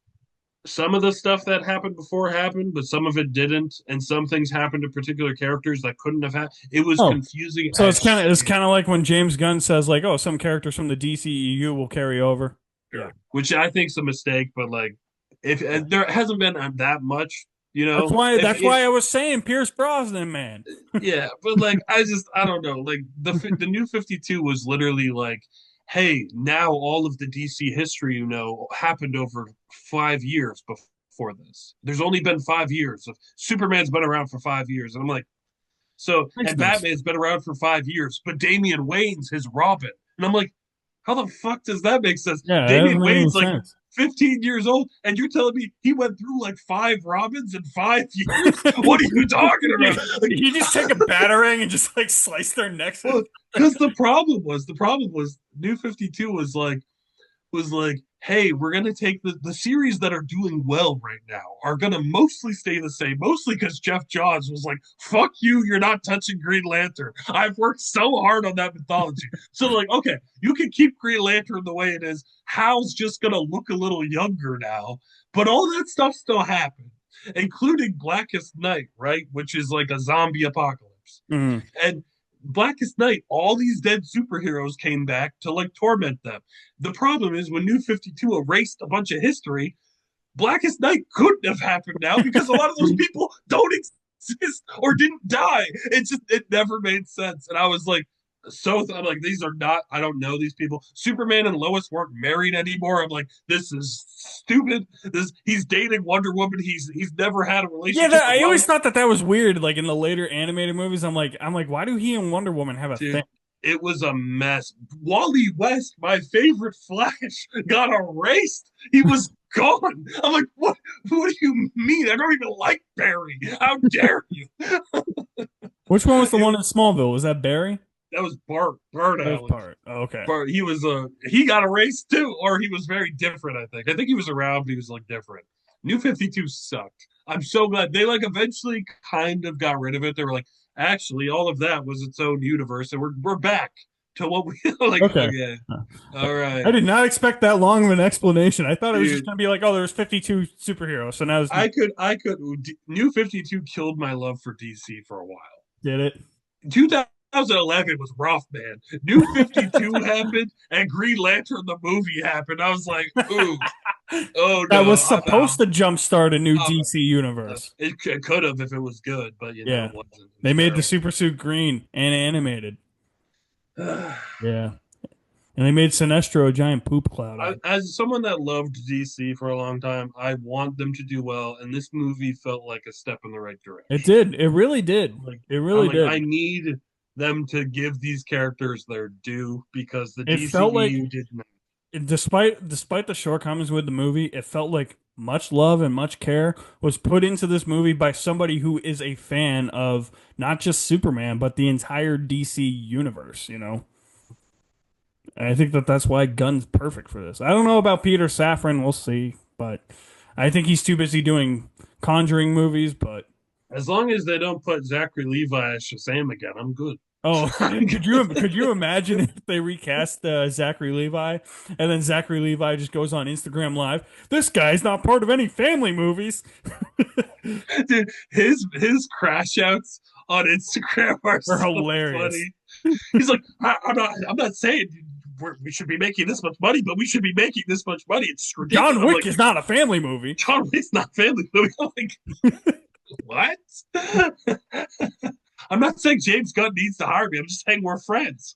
B: some of the stuff that happened before happened, but some of it didn't. And some things happened to particular characters that couldn't have happened. It was
A: Oh,
B: confusing
A: so
B: as
A: it's
B: shit.
A: kind of like when James Gunn says like, "Oh, some characters from the DCEU will carry over." Yeah.
B: Which I think is a mistake, but like, if there hasn't been that much, you know, if
A: That's why I was saying Pierce Brosnan, man.
B: yeah, but like I don't know, like the new 52 was literally like, hey, now all of the DC history you know happened over 5 years before this. There's only been 5 years of Superman's been around for 5 years, and I'm like, so
A: Makes
B: and
A: no sense.
B: Batman's been around for 5 years, but Damian Wayne's his Robin, and I'm like, How the fuck does that make sense?
A: Yeah, that doesn't
B: Damian
A: make any
B: Wayne's like
A: sense.
B: 15 years old, and you're telling me he went through like 5 Robins in 5 years? What are you talking about? Like,
A: You just take a batarang and just like slice their necks.
B: well, because the problem was New 52 was like, hey, we're gonna take the series that are doing well right now are gonna mostly stay the same, mostly because Jeff Johns was like, fuck you, you're not touching Green Lantern. I've worked so hard on that mythology. So like, okay, you can keep Green Lantern the way it is. Hal's just gonna look a little younger now, but all that stuff still happened, including Blackest Night, right? Which is like a zombie apocalypse.
A: Mhm.
B: And Blackest Night, all these dead superheroes came back to like torment them. The problem is when New 52 erased a bunch of history, Blackest Night couldn't have happened now because a lot of those people don't exist or didn't die. It never made sense. And I was like, so I'm like, these are not, I don't know these people. Superman and Lois weren't married anymore. I'm like, this is stupid. This he's dating Wonder Woman. He's never had a
A: Yeah,
B: relationship with
A: I always
B: Lois.
A: thought that was weird. Like in the later animated movies, I'm like, why do he and Wonder Woman have a thing?
B: Dude, it was a mess. Wally West, my favorite Flash, got erased. He was gone. I'm like, what? What do you mean? I don't even like Barry. How dare you?
A: Which one was the one
B: It-
A: in Smallville? Was that Barry?
B: that was Bart
A: That was
B: Allen.
A: part. Oh, okay.
B: Bart, he got erased too, or he was very different. I think he was around, but he was like different. New 52 sucked. I'm so glad they like eventually kind of got rid of it. They were like, actually, all of that was its own universe, and we're back to what we like.
A: Okay.
B: Okay, all
A: I
B: right,
A: did not expect that long of an explanation. I thought it was just
B: dude.
A: going to be like, oh, there's 52 superheroes. So now it's
B: I could. New 52 killed my love for DC for a while.
A: did it.
B: 2011 was rough, man. New 52 happened, and Green Lantern the movie happened. I was like, ooh, oh
A: That
B: no,
A: was
B: I'm out.
A: supposed to jumpstart a new
B: I'm
A: DC universe.
B: It could have if it was good, but
A: Yeah.
B: it wasn't. It
A: They
B: was
A: made the super suit green and animated.
B: terrible.
A: Yeah. And they made Sinestro a giant poop cloud.
B: As someone that loved DC for a long time, I want them to do well, and this movie felt like a step in the right
A: It
B: direction.
A: did. It really did.
B: Like
A: It
B: I'm
A: really
B: like, I
A: did.
B: need them to give these characters their due because the
A: It felt like,
B: DCEU did not.
A: despite the shortcomings with the movie, it felt like much love and much care was put into this movie by somebody who is a fan of not just Superman but the entire DC universe. And I think that that's why Gunn's perfect for this. I don't know about Peter Safran. We'll see, but I think he's too busy doing Conjuring movies. But
B: As long as they don't put Zachary Levi as Shazam again, I'm good.
A: oh, could you imagine if they recast Zachary Levi and then Zachary Levi just goes on Instagram Live? This guy's not part of any family movies.
B: Dude, his crash outs on Instagram are
A: They're
B: so
A: hilarious.
B: funny. He's like, I'm not saying we should be making this much money, but we should be making this much money. It's ridiculous.
A: John
B: I'm
A: Wick
B: like,
A: is not a family movie.
B: John Wick's not family movie. I'm like, what? I'm not saying James Gunn needs to hire me. I'm just saying we're friends.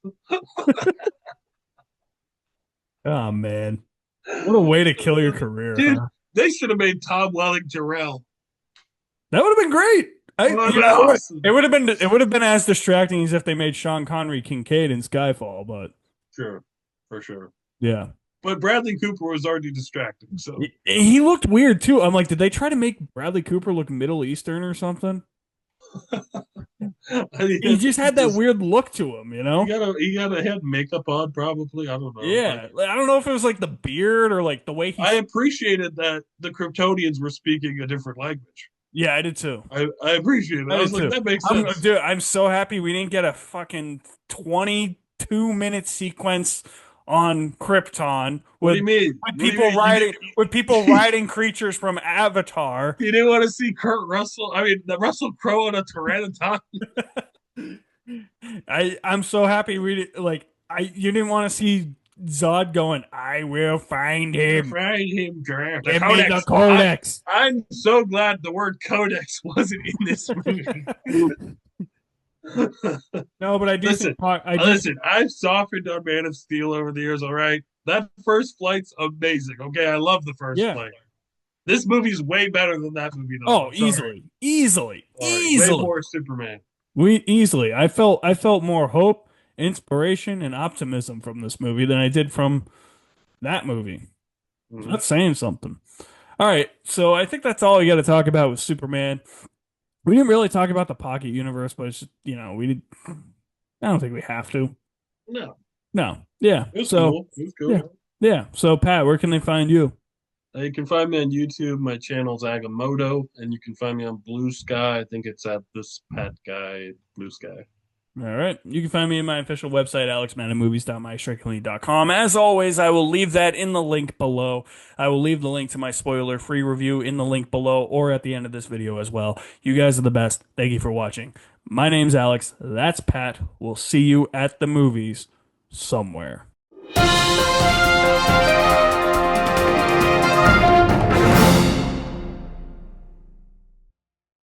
A: Oh man, what a way to kill your career,
B: Dude,
A: huh?
B: they should have made Tom Welling Jarrell.
A: That would have been great.
B: Oh, awesome.
A: It would have been as distracting as if they made Sean Connery Kincaid in Skyfall, but
B: Sure, for sure.
A: yeah.
B: But Bradley Cooper was already distracting, so
A: He looked weird too. I'm like, did they try to make Bradley Cooper look Middle Eastern or something?
B: I mean,
A: He just had that weird look to him,
B: he gotta have makeup on, probably. I don't know.
A: Yeah, like, I don't know if it was like the beard or like the way he.
B: I appreciated that the Kryptonians were speaking a different language.
A: Yeah, I did too.
B: I appreciated it. I
A: I
B: was
A: did
B: like,
A: too.
B: that makes
A: I'm,
B: sense.
A: dude, I'm so happy we didn't get a fucking 22-minute sequence on Krypton
B: What
A: with
B: do you mean?
A: with
B: What do you
A: people
B: mean?
A: riding with people riding creatures from Avatar.
B: You didn't want to see Kurt Russell? I mean, the Russell Crowe on a Pteranodon.
A: I'm so happy you didn't want to see Zod going, I will find him.
B: Find him, Giraffe.
A: Give me the codex.
B: I'm so glad the word codex wasn't in this movie.
A: No, but I do
B: Listen,
A: think I do
B: Listen, I've softened on Man of Steel over the years, all right? That first flight's amazing, okay? I love the first
A: Yeah.
B: flight. This movie's way better than that movie, though.
A: Oh,
B: I'm sorry.
A: easily.
B: Sorry. Way
A: Easily.
B: more Superman.
A: We easily. I felt more hope inspiration and optimism from this movie than I did from that movie.
B: Mhm.
A: That's saying something. All right, so I think that's all we got to talk about with Superman. We didn't really talk about the Pocket Universe, but it's just, we did. I don't think we have to.
B: No,
A: No. Yeah.
B: it was
A: So,
B: cool. It was
A: yeah.
B: cool.
A: Yeah. So, Pat, where can they find you?
B: You can find me on YouTube. My channel's Agamotto, and you can find me on Blue Sky. I think it's at this Pat guy, Blue Sky.
A: All right. You can find me in my official website, alexmanamovies.mystrikingly.com. As always, I will leave that in the link below. I will leave the link to my spoiler-free review in the link below or at the end of this video as well. You guys are the best. Thank you for watching. My name's Alex. That's Pat. We'll see you at the movies somewhere.